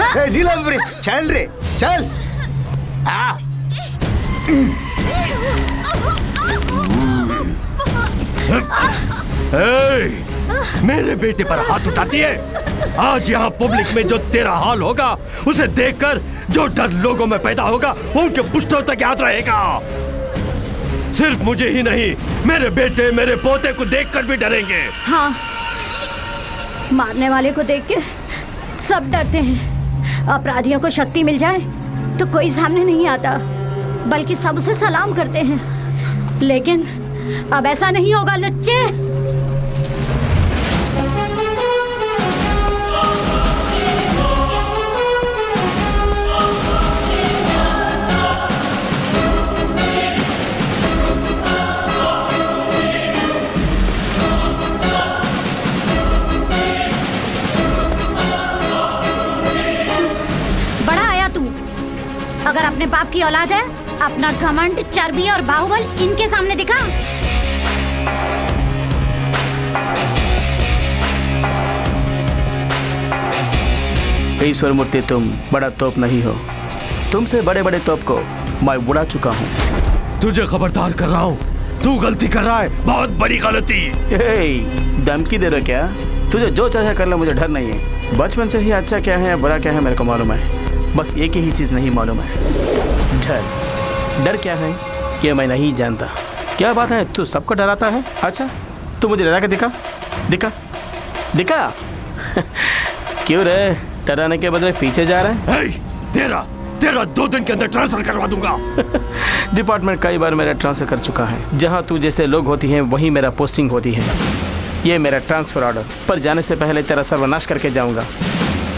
नीलम रे, चल रे, चल। मेरे बेटे पर हाथ उठाती है। आज यहाँ पब्लिक में जो तेरा हाल होगा उसे देखकर जो डर लोगों में पैदा होगा वो उनके पुश्तों तक याद रहेगा। सिर्फ मुझे ही नहीं, मेरे बेटे मेरे पोते को देखकर भी डरेंगे। हाँ, मारने वाले को देख के सब डरते हैं। अपराधियों को शक्ति मिल जाए तो कोई सामने नहीं आता, बल्कि सब उसे सलाम करते हैं। लेकिन अब ऐसा नहीं होगा लुच्चे। अगर अपने बाप की औलाद है, अपना घमंड, चर्बी और बाहुबल इनके सामने दिखा। ईश्वर मूर्ति, तुम बड़ा तोप नहीं हो। तुमसे बड़े बड़े तोप को मैं उड़ा चुका हूँ। तुझे खबरदार कर रहा हूँ, तू गलती कर रहा है, बहुत बड़ी गलती। धमकी दे रहे क्या? तुझे जो चाहे कर ले, मुझे डर नहीं है। बचपन से ही अच्छा क्या है या बुरा क्या है मेरे को मालूम है। बस एक ही चीज नहीं मालूम है, डर। डर क्या है ये मैं नहीं जानता। क्या बात है, तू सबको डराता है? अच्छा, तू मुझे डरा के दिखा, दिखा, दिखा। क्यों रे, डराने के बदले पीछे जा रहा है? तेरा 2 दिन के अंदर ट्रांसफर करवा दूंगा। डिपार्टमेंट कई बार मेरा ट्रांसफर कर चुका है। जहाँ तू जैसे लोग होती हैं वहीं मेरा पोस्टिंग होती है। ये मेरा ट्रांसफर ऑर्डर, पर जाने से पहले तेरा सर्वनाश करके जाऊंगा।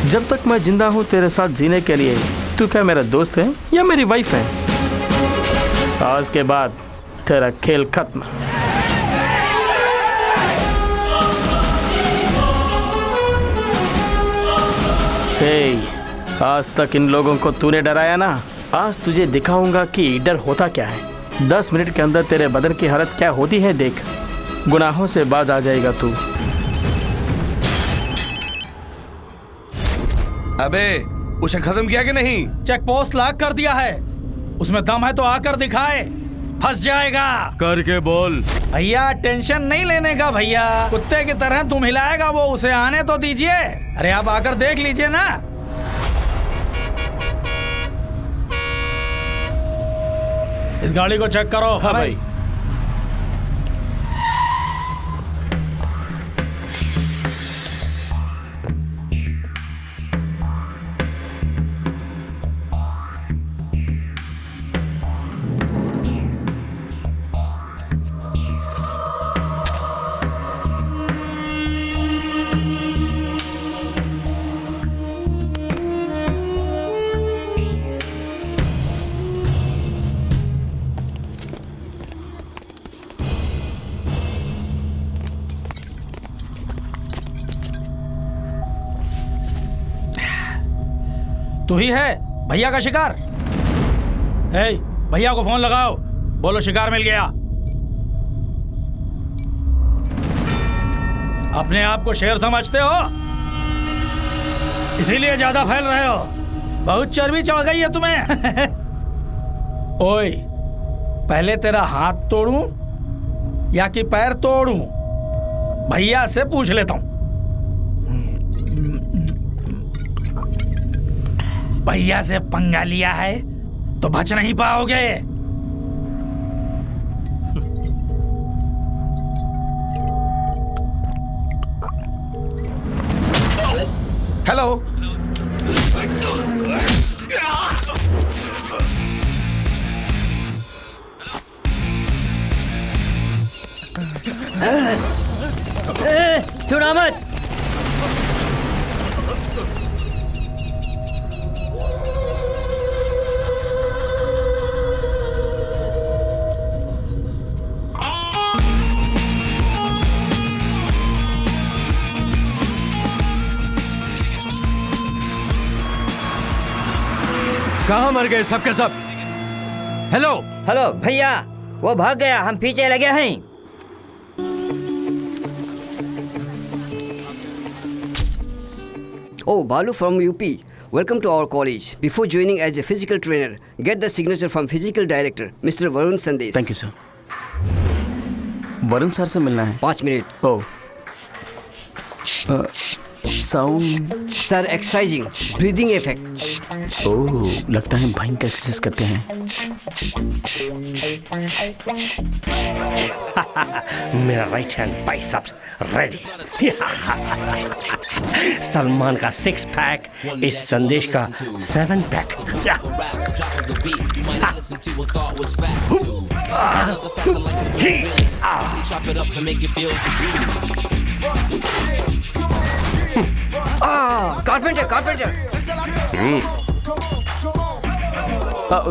जब तक मैं जिंदा हूँ तेरे साथ जीने के लिए तू क्या मेरा दोस्त है या मेरी वाइफ है? आज के बाद तेरा खेल खत्म। आज तक इन लोगों को तूने डराया ना, आज तुझे दिखाऊंगा कि डर होता क्या है। 10 मिनट के अंदर तेरे बदन की हालत क्या होती है देख। गुनाहों से बाज आ जाएगा तू। अबे, उसे खत्म किया कि नहीं? चेक पोस्ट लॉक कर दिया है। उसमें दम है तो आकर दिखाए, फंस जाएगा। करके बोल। भैया टेंशन नहीं लेने का भैया, कुत्ते की तरह तुम हिलाएगा वो, उसे आने तो दीजिए। अरे आप आकर देख लीजिए ना। इस गाड़ी को चेक करो। हाँ भाई। तू ही है भैया का शिकार? भैया को फोन लगाओ, बोलो शिकार मिल गया। अपने आप को शेर समझते हो, इसीलिए ज्यादा फैल रहे हो। बहुत चर्बी चढ़ गई है तुम्हें। ओए, पहले तेरा हाथ तोड़ूं या कि पैर तोड़ूं? भैया से पूछ लेता हूं। भैया से पंगा लिया है तो बच नहीं पाओगे। हेलो। छुड़ा मत। कहाँ मर गए सबके सब? हेलो हेलो भैया, वो भाग गया, हम पीछे लगे हैं। ओ बालू from UP, welcome to our college. Before joining as a physical trainer, get the signature from physical director, Mr. Varun Sandesh. Thank you sir. Varun sir से मिलना है। 5 मिनट। Oh, sound. Sir exercising, breathing effect. Oh, लगता है भयंकर exercise करते हैं। मेरा right hand biceps ready. Salman का 6 पैक, इस संदेश का 7 पैक। कारपेंटर।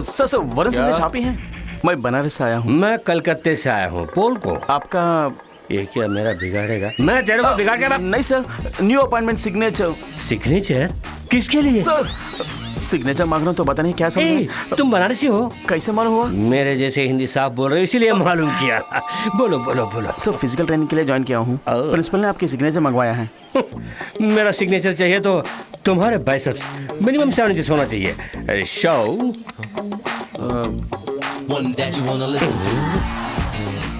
सर वरुण संदेश आप ही हैं? मैं बनारस से आया हूँ। मैं कलकत्ते से आया हूँ। पोल को आपका ये क्या मेरा बिगाड़ेगा? मैं तेरे को बिगाड़ के नहीं sir, new appointment signature. Signature किसके लिए? सर सिग्नेचर मांग रहा हूँ तो पता नहीं क्या समझे। तुम बनारसी हो? कैसे मालूम हुआ? मेरे जैसे हिंदी साफ बोल रहे हो इसीलिए मालूम किया। बोलो बोलो बोलो। सर फिजिकल ट्रेनिंग के लिए ज्वाइन किया हूँ। प्रिंसिपल ने आपकी सिग्नेचर मंगवाया है। मेरा सिग्नेचर चाहिए तो तुम्हारे बाइसेप्स मिनिमम 7 इंच होना चाहिए। शो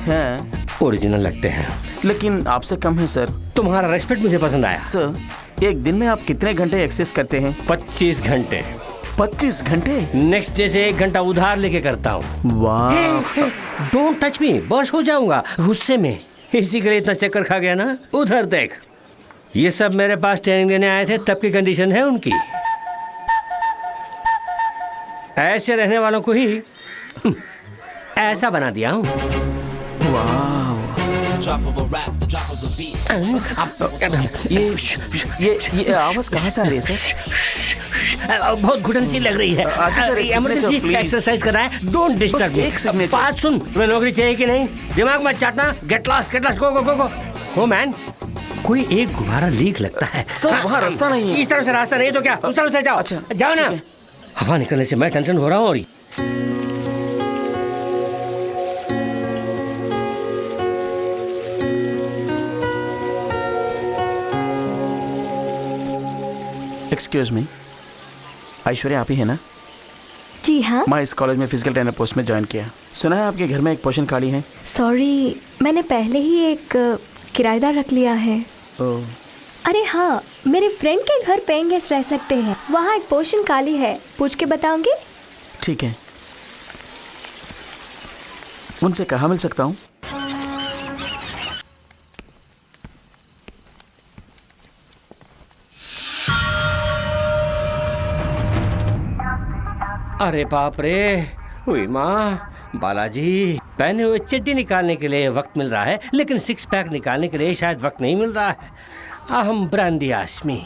है ओरिजिनल लगते हैं लेकिन आपसे कम है सर। तुम्हारा रेस्पेक्ट मुझे पसंद आया। सर एक दिन में आप कितने घंटे एक्सरसाइज करते हैं? 25 घंटे। 25 घंटे? नेक्स्ट डे से 1 घंटा उधार लेके करता हूँ। वाह। डोंट टच मी, बॉस हो जाऊंगा गुस्से में। इसी के लिए इतना चक्कर खा गया ना। उधर देख, ये सब मेरे पास ट्रेनिंग लेने आए थे, तब की कंडीशन है उनकी। ऐसे रहने वालों को ही ऐसा बना दिया हूँ। ये आवाज कहाँ से आ रही है सर? बहुत घुटन सी लग रही है। अच्छा सर, इमरजेंसी एक्सरसाइज कर रहा है। Don't disturb me. एक सिग्नेचर। बात सुन, तुम्हें नौकरी चाहिए कि नहीं? दिमाग मत चाटना। गेट लॉस्ट गो गो गो गो। हो मैन, कोई एक गुब्बारा लीक लगता है। सर वहाँ रास्ता नहीं है। इस तरफ से रास्ता नहीं तो क्या उस तरफ से जाओ। अच्छा, जाओ ना। हवा निकलने से मैं टेंशन हो रहा हूँ। और एक्सक्यूज मी, ऐश्वर्या आप ही है ना? जी हाँ। मैं इस कॉलेज में फिजिकल ट्रेनर पोस्ट में ज्वाइन किया। सुना है आपके घर में एक पोजीशन खाली है। सॉरी, मैंने पहले ही एक किराएदार रख लिया है। अरे हाँ, मेरे फ्रेंड के घर पेइंग गेस्ट रह सकते हैं। वहाँ एक पोजीशन खाली है, पूछ के बताऊंगी। ठीक है, उनसे कहाँ मिल सकता हूँ? अरे बाप रे, हुई माँ, बालाजी, पहने हुए चड्डी निकालने के लिए वक्त मिल रहा है, लेकिन 6 पैक निकालने के लिए शायद वक्त नहीं मिल रहा है। अहम ब्रांडी आशमी।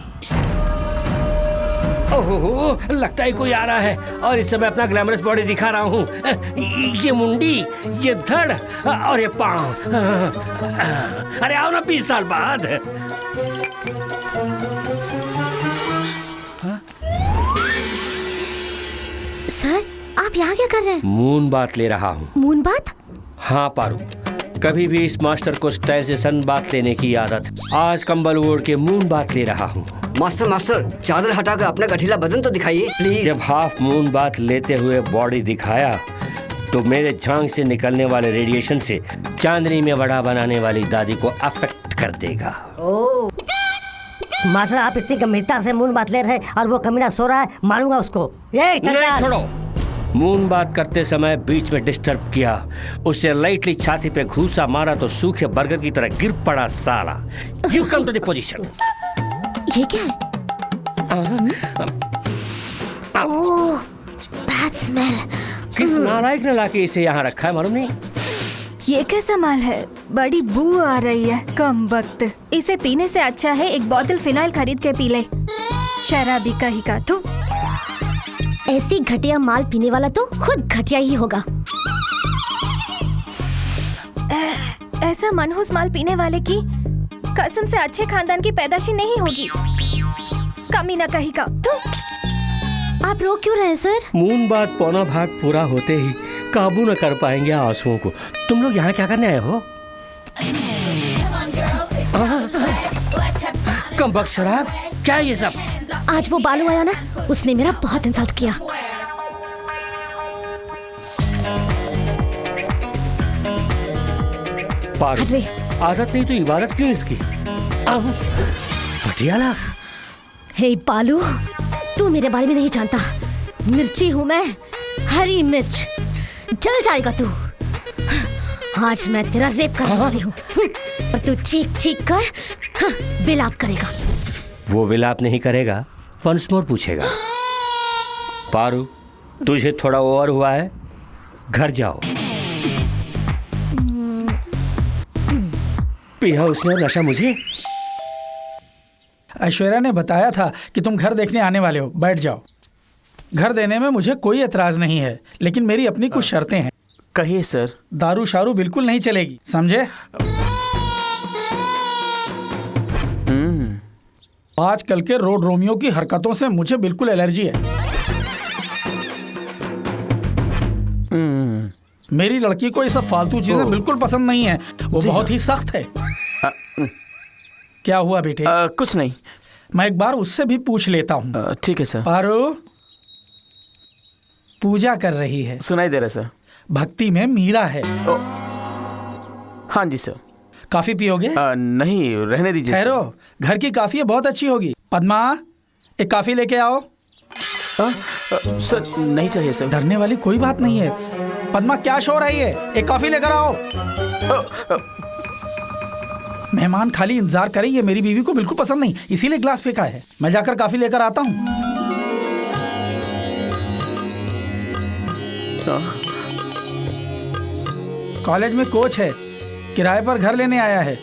ओहो, लगता है कोई आ रहा है और इस समय अपना ग्लैमरस बॉडी दिखा रहा हूँ। ये मुंडी, ये धड़ और ये पाँव। अरे आओ ना 20 साल बाद। सर, आप यहाँ क्या कर रहे हैं? मून बात ले रहा हूँ। मून बात? हाँ पारू, कभी भी इस मास्टर को स्टाइल से सन बात लेने की आदत। आज कंबल ओढ़ के मून बात ले रहा हूँ। मास्टर, चादर हटाकर अपना गठीला बदन तो दिखाइए प्लीज। जब हाफ मून बात लेते हुए बॉडी दिखाया तो मेरे झांग से निकलने वाले रेडिएशन से चांदनी में वड़ा बनाने वाली दादी को अफेक्ट कर देगा। मास्टर, आप इतनी गंभीरता से मून बात ले रहे हैं और वो कमीना सो रहा है, मारूंगा उसको। ये नहीं, छोड़ो। मून बात करते समय बीच में डिस्टर्ब किया, उसे लाइटली छाती पे घूसा मारा तो सूखे बर्गर की तरह गिर पड़ा साला। You come to the position. ये क्या है? Oh, bad smell. किस नालायक ने लाके इसे यहाँ रखा है मालूम नहीं? ये कैसा माल है? बड़ी बू आ रही है। कम वक्त, इसे पीने से अच्छा है एक बोतल फिनाइल खरीद के पी ले। शराबी कहीं का। तू ऐसी घटिया माल पीने वाला तो खुद घटिया ही होगा। ऐसा मनहूस माल पीने वाले की कसम से अच्छे खानदान की पैदाशी नहीं होगी। कमीना कहीं का। तू आप रो क्यों रहे हैं सर? मून बात पौना भाग पूरा होते ही काबू न कर पाएंगे आंसुओं को। तुम लोग यहाँ क्या करने आए हो? कम बख्त शराब। क्या है ये सब? आज वो बालू आया ना, उसने मेरा बहुत इंसल्ट किया। पागल, अरे आदत नहीं तो इबादत क्यों इसकी? पटियाला। हे बालू, तू मेरे बारे में नहीं जानता। मिर्ची हूँ मैं, हरी मिर्च। जल जाएगा तू। आज मैं तेरा रेप करने वाली हूँ और तू चीख चीख कर विलाप करेगा। वो विलाप नहीं करेगा, वंस मोर पूछेगा। पारू, तुझे थोड़ा ओवर हुआ है, घर जाओ। पिया उसने नशा मुझे। ऐश्वर्या ने बताया था कि तुम घर देखने आने वाले हो, बैठ जाओ। घर देने में मुझे कोई एतराज नहीं है, लेकिन मेरी अपनी कुछ शर्तें हैं। कहिए सर। दारू शारू बिल्कुल नहीं चलेगी, समझे? आजकल के रोड रोमियो की हरकतों से मुझे बिल्कुल एलर्जी है। मेरी लड़की को ये सब फालतू चीजें बिल्कुल पसंद नहीं है। वो बहुत ही सख्त है। क्या हुआ बेटे? कुछ नहीं। मैं एक बार उससे भी पूछ लेता हूँ। ठीक है सर। पारू पूजा कर रही है। सुनाई दे रहा सर। भक्ति में मीरा है। हाँ जी सर। कॉफी पियोगे? नहीं, रहने दीजिए। ठहरो, घर की कॉफी है, बहुत अच्छी होगी। पद्मा, एक कॉफी लेके आओ। सर नहीं चाहिए सर। डरने वाली कोई बात नहीं है। पद्मा, क्या शोर है ये? एक कॉफी लेकर आओ। मेहमान खाली इंतजार करें, ये मेरी बीवी को बिल्कुल पसंद नहीं, इसीलिए ग्लास फेंका है। मैं जाकर कॉफी लेकर आता हूँ। कॉलेज में कोच है, किराए पर घर लेने आया है।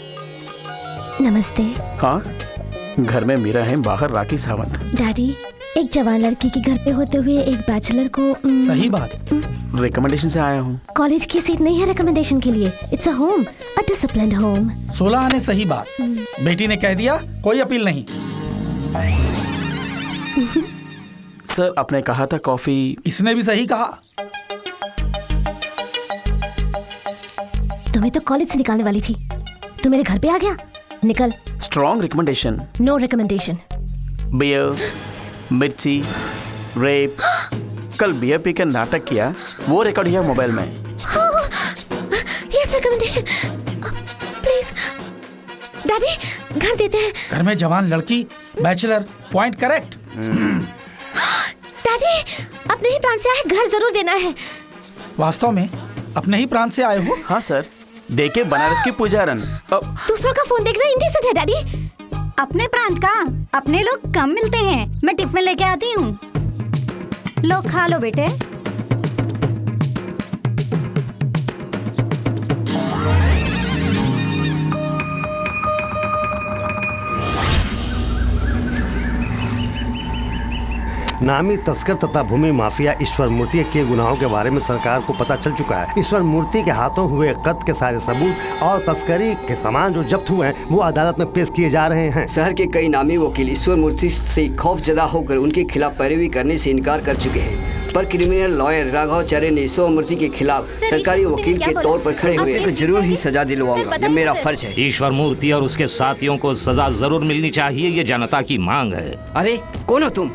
नमस्ते। हाँ, घर में मीरा है, बाहर राखी सावंत। डैडी, एक जवान लड़की के घर पे होते हुए एक बैचलर को सही बात। रिकमेंडेशन से आया हूँ। कॉलेज की सीट नहीं है रिकमेंडेशन के लिए। It's a home, a disciplined home. 16 आने सही बात। बेटी ने कह दिया, कोई अपील नहीं। सर आपने कहा था कॉफी। इसने भी सही कहा। तुम्हें तो कॉलेज से निकालने वाली थी, तू मेरे घर पे आ गया। निकल। Strong recommendation. No recommendation. Beer, मिर्ची, रेप। कल बियर पी कर नाटक किया, वो रिकॉर्ड किया मोबाइल में। Yes recommendation. प्लीज डैडी, घर देते हैं। घर में जवान लड़की, बैचलर, पॉइंट करेक्ट। डैडी, अपने ही प्राण से आए, घर जरूर देना है। वास्तव में अपने ही प्राण से आए हो? हाँ सर, देखे बनारस की पुजारन। दूसरों का फोन देखना इंडिसेंट है डैडी। अपने प्रांत का अपने लोग कम मिलते हैं। मैं टिफिन लेके आती हूँ, लो खा लो बेटे। नामी तस्कर तथा भूमि माफिया ईश्वर मूर्ति के गुनाहों के बारे में सरकार को पता चल चुका है। ईश्वर मूर्ति के हाथों हुए कत्ल के सारे सबूत और तस्करी के सामान जो जब्त हुए हैं वो अदालत में पेश किए जा रहे हैं। शहर के कई नामी वकील ईश्वर मूर्ति से खौफजदा होकर उनके खिलाफ पैरवी करने से इनकार कर चुके हैं, पर क्रिमिनल लॉयर राघवाचार्य ने ईश्वर मूर्ति के खिलाफ सरकारी वकील के तौर पर खड़े हुए हैं। जरूर ही सजा दिलवाऊंगा, ये मेरा फर्ज है। ईश्वर मूर्ति और उसके साथियों को सजा जरूर मिलनी चाहिए, ये जनता की मांग है। अरे कौन हो तुम?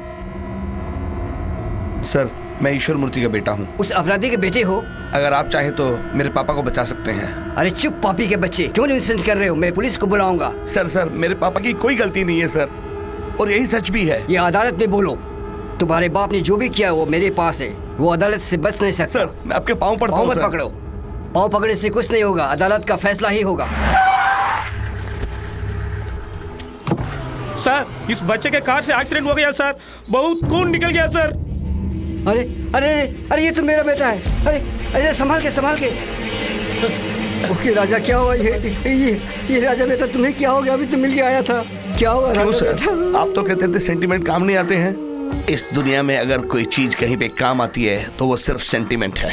सर, मैं ईश्वर मूर्ति का बेटा हूँ। उस अपराधी के बेटे हो? अगर आप चाहे तो मेरे पापा को बचा सकते हैं। अरे चुप पापी के बच्चे, क्यों नहीं कर रहे हो? मैं पुलिस को बुलाऊंगा। सर, मेरे पापा की कोई गलती नहीं है सर, और यही सच भी है। ये अदालत में बोलो। तुम्हारे बाप ने जो भी किया वो मेरे पास है, वो अदालत से बच नहीं सकता। सर, मैं आपके पाँव पड़ता हूँ। पाँव मत पकड़ो, पाँव पकड़ने से कुछ नहीं होगा, अदालत का फैसला ही होगा। सर, इस बच्चे के कार से एक्सीडेंट हो गया सर, बहुत खून निकल गया सर। अरे अरे अरे, ये तो मेरा बेटा है। अरे अरे, संभाल के। ओके राजा, क्या हुआ? ये राजा बेटा, तुम्हें क्या हो गया? अभी तो मिल के आया था, क्या हुआ? क्यों सर, आप तो कहते थे सेंटीमेंट काम नहीं आते हैं। इस दुनिया में अगर कोई चीज कहीं पे काम आती है तो वो सिर्फ सेंटीमेंट है।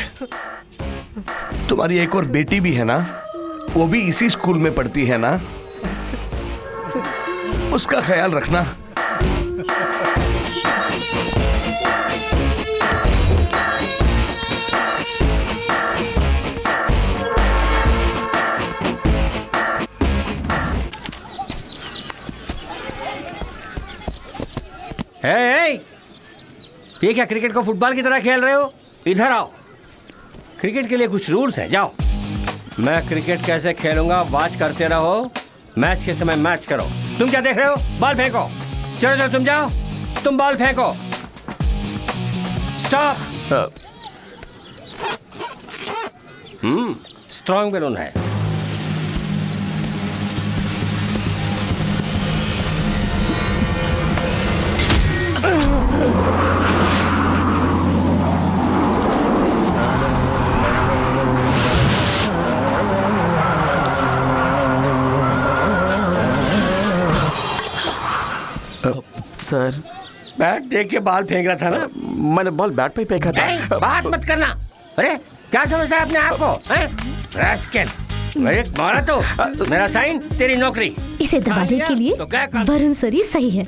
तुम्हारी एक और बेटी भी है ना, वो भी इसी स्कूल में पढ़ती है ना, उसका ख्याल रखना। ये क्या क्रिकेट को फुटबॉल की तरह खेल रहे हो? इधर आओ। क्रिकेट के लिए कुछ रूल्स हैं, जाओ। मैं क्रिकेट कैसे खेलूंगा वॉच करते रहो, मैच के समय मैच करो। तुम क्या देख रहे हो? बॉल फेंको। चलो चलो तुम जाओ, तुम बॉल फेंको। स्टॉप। स्ट्रॉन्ग बैलून है। सर, बैट देख के बॉल फेंक रहा था ना? मैंने बॉल बैट पे ही फेंका था। बात मत करना। अरे क्या समझता है अपने आप को? रास्केल, मेरे मारा तो मेरा साइन, तेरी नौकरी। इसे दबाने के लिए वरुण सर ही सही है।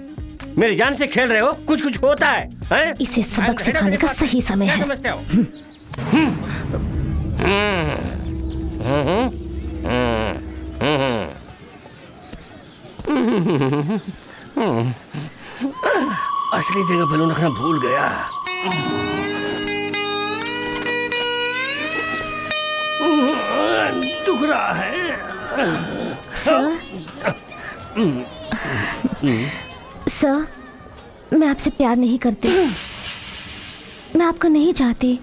मेरी जान से खेल रहे हो, कुछ कुछ होता है? इसे सबक सिखाने का सही समय है। समझते हो? असली जगह बैलून रखना भूल गया। दुख रहा है। सर, मैं आपसे प्यार नहीं करती। मैं आपको नहीं चाहती।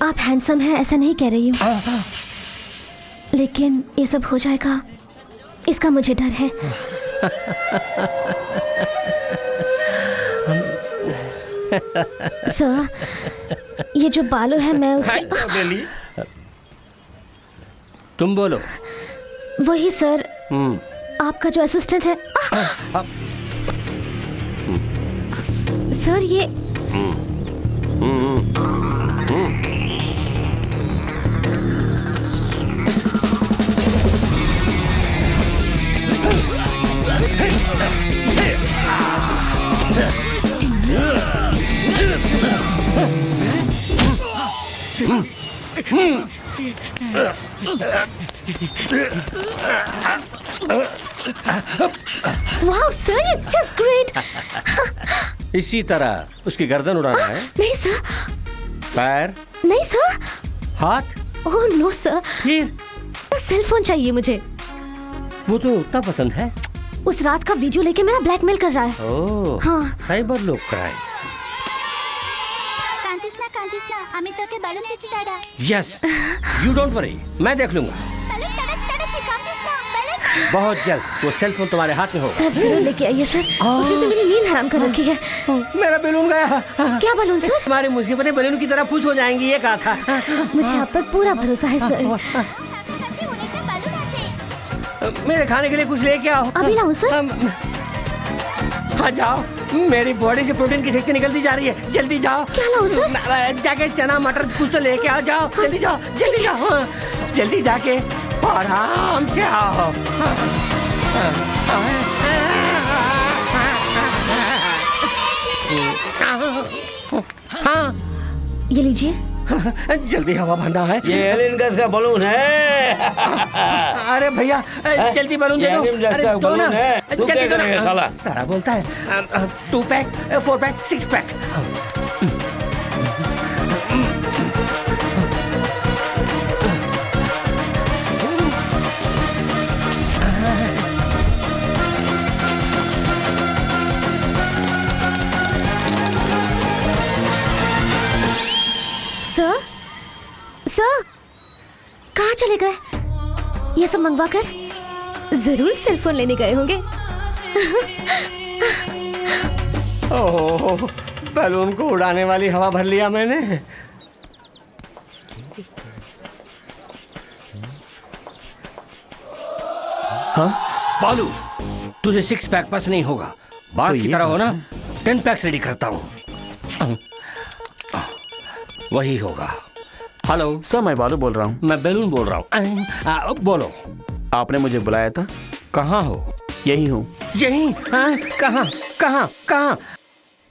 आप हैंडसम हैं ऐसा नहीं कह रही हूँ, लेकिन ये सब हो जाएगा इसका मुझे डर है। सर, ये जो बालू है मैं उसके... तुम बोलो। वही सर, आपका जो असिस्टेंट है। सर ये वाह सर, इट्स जस्ट ग्रेट। इसी तरह उसकी गर्दन उड़ाना है। नहीं सर। पैर? नहीं सर। हाथ? Oh no sir. फिर? सेल फोन चाहिए मुझे। वो तो उतना पसंद है। उस रात का वीडियो लेके मेरा ब्लैकमेल कर रहा है। ओह, हाँ। साइबर लोग क्राइम। আমি তোকে বালুন দিচ্ছি দাদা। यस, यू डोंट वरी, मैं देख लूंगा। बहुत जल्द वो सेल फोन तुम्हारे हाथ में होगा। सर जरूर लेके आइए सर। उसने तो मेरी नींद हराम कर रखी है। मेरा बैलून गया। क्या बैलून सर? तुम्हारी मुसीबतें बैलून की तरह फुस हो जाएंगी, ये कहा था। मुझे आप पर पूरा भरोसा है सर। मेरे खाने के लिए कुछ लेके आओ। अभी लाऊं सर? हाँ जाओ, मेरी बॉडी से प्रोटीन की शक्ति निकलती जा रही है। जल्दी जाओ। क्या लाऊं सर? जाके चना मटर कुछ तो लेके आओ। जाओ जल्दी जाओ, जल्दी जाओ, जल्दी जाके आराम से आओ। हाँ, ये लीजिए। जल्दी हवा भरना है। ये एलियन गैस का बलून है। अरे भैया जल्दी बलून दे दो। अरे दो ना। तू क्या करेगा साला? साला बोलता है 2 पैक 4 पैक 6 पैक। सर, कहाँ चले गए? ये सब मंगवा कर जरूर सेल फोन लेने गए होंगे। ओह, बैलून को उड़ाने वाली हवा भर लिया मैंने। हाँ बालू, तुझे 6 पैक पास नहीं होगा। बात की तरह हो ना, 10 पैक्स रेडी करता हूँ। वही होगा। हेलो सर, मैं बालू बोल रहा हूँ। मैं बैलून बोल रहा हूँ। बोलो। आपने मुझे बुलाया था। कहाँ हो? यही हूँ। यही? कहाँ कहाँ कहाँ?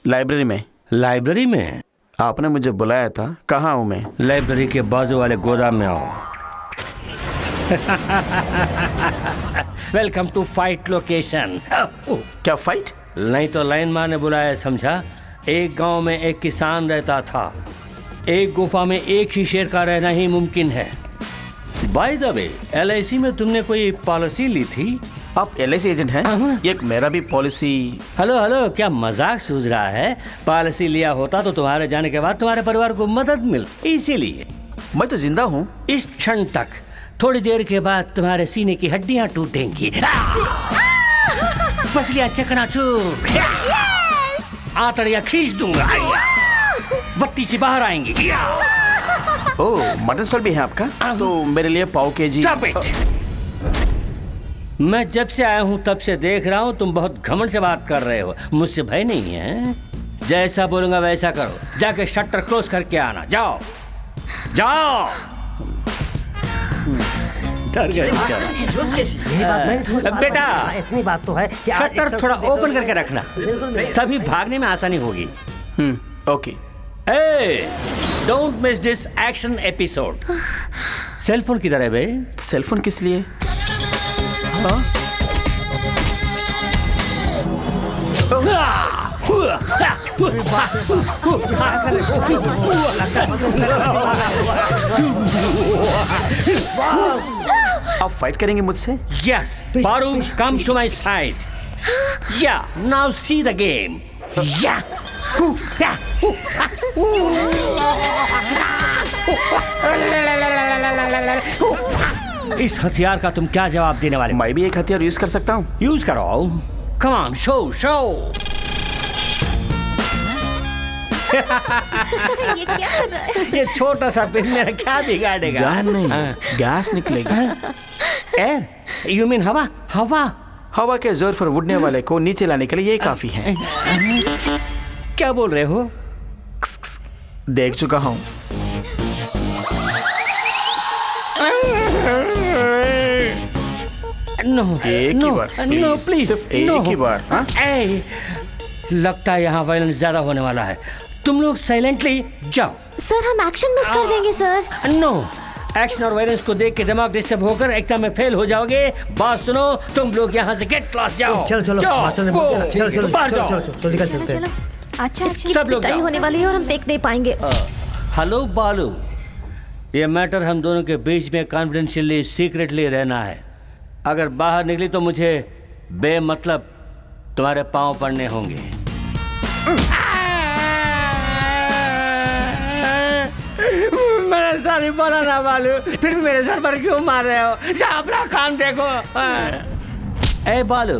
लाइब्रेरी में। लाइब्रेरी में? आपने मुझे बुलाया था। कहाँ हूँ मैं? लाइब्रेरी के बाजू वाले गोदाम में आओ। Welcome to fight location. क्या फाइट? नहीं तो लाइन मारने बुलाया, समझा? एक गांव में एक किसान रहता था। एक गुफा में एक ही शेर का रहना ही मुमकिन है। बाय द वे, LIC में तुमने कोई पॉलिसी ली थी? आप LIC एजेंट हैं? एक मेरा भी पॉलिसी। हेलो, क्या मजाक सूझ रहा है? पॉलिसी लिया होता तो तुम्हारे जाने के बाद तुम्हारे परिवार को मदद मिल, इसीलिए। मैं तो जिंदा हूँ इस क्षण तक। थोड़ी देर के बाद तुम्हारे सीने की हड्डियां टूटेंगी। बस गया चकनाचूर। आंतड़ियां खींच दूंगा, बत्ती से बाहर आएंगी। ओह, मटन स्टॉल भी है आपका? तो मेरे लिए पाव केजी। Stop it! मैं जब से आया हूँ तब से देख रहा हूँ तुम बहुत घमंड से बात कर रहे हो। मुझसे भय नहीं है। जैसा बोलूंगा वैसा करो। जाके शटर क्लोज करके आना। जाओ जाओ। डर गए बेटा। इतनी बात तो है कि शटर थोड़ा ओपन करके रखना, तभी भागने में आसानी होगी। Okay. Don't miss this action episode. Cellphone किधर है बे? सेलफोन किस लिए? आप फाइट करेंगे मुझसे? Yes, Paru, come to my side. Yeah, now see the game. Yeah. इस हथियार का तुम क्या जवाब देने वाले? मैं भी एक हथियार यूज कर सकता हूँ। यूज करो। Come on, show show. ये क्या कर रहा है? ये छोटा सा पिन मेरा क्या बिगाड़ेगा? जान नहीं, गैस निकलेगा। एयर? यू मीन हवा? हवा के जोर पर उड़ने वाले को नीचे लाने के लिए ये काफी है। क्या बोल रहे हो? देख चुका हूँ। नो, एक ही बार, नो प्लीज, सिर्फ एक ही बार। लगता है यहाँ वायलेंस ज्यादा होने वाला है। तुम लोग साइलेंटली जाओ। सर, हम एक्शन मिस कर देंगे सर। नो, एक्शन और वायलेंस को देख के दिमाग डिस्टर्ब होकर एग्जाम में फेल हो जाओगे। बात सुनो, तुम लोग यहाँ से गेट क्लास जाओ। चलो बाहर जाओ। निकल चलते हैं। अच्छा, सब लोग पिटाई होने वाली है और हम देख नहीं पाएंगे। हेलो बालू, ये मैटर हम दोनों के बीच में कॉन्फिडेंशियली सीक्रेटली रहना है। अगर बाहर निकली तो मुझे बेमतलब तुम्हारे पांव पड़ने होंगे। मेरे सर बोला ना बालू, फिर भी मेरे सर पर क्यों मार रहे हो? जा अपना काम देखो। ए बालू,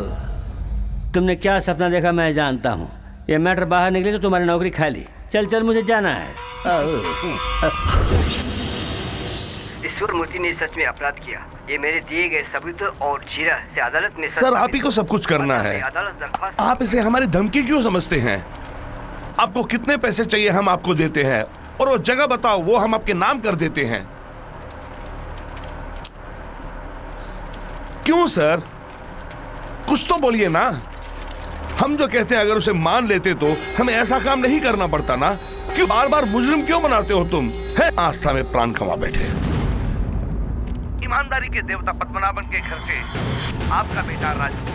तुमने क्या सपना देखा मैं जानता हूँ। ये मैटर बाहर निकली तो तुम्हारी नौकरी खाली। चल मुझे जाना है। ईश्वर मूर्ति ने सच में अपराध किया। ये मेरे दिए गए सबूत और जीरा से अदालत में सर, आप ही को सब कुछ करना है। आप इसे हमारी धमकी क्यों समझते हैं? आपको कितने पैसे चाहिए हम आपको देते हैं, और वो जगह बताओ, वो हम आपके नाम कर देते हैं। क्यों सर, कुछ तो बोलिए ना। हम जो कहते हैं अगर उसे मान लेते तो हमें ऐसा काम नहीं करना पड़ता ना। क्यों बार बार मुजरिम क्यों बनाते हो तुम? है आस्था में प्राण कमा बैठे। ईमानदारी के देवता पद्मनाभन के घर से आपका बेटा राजू।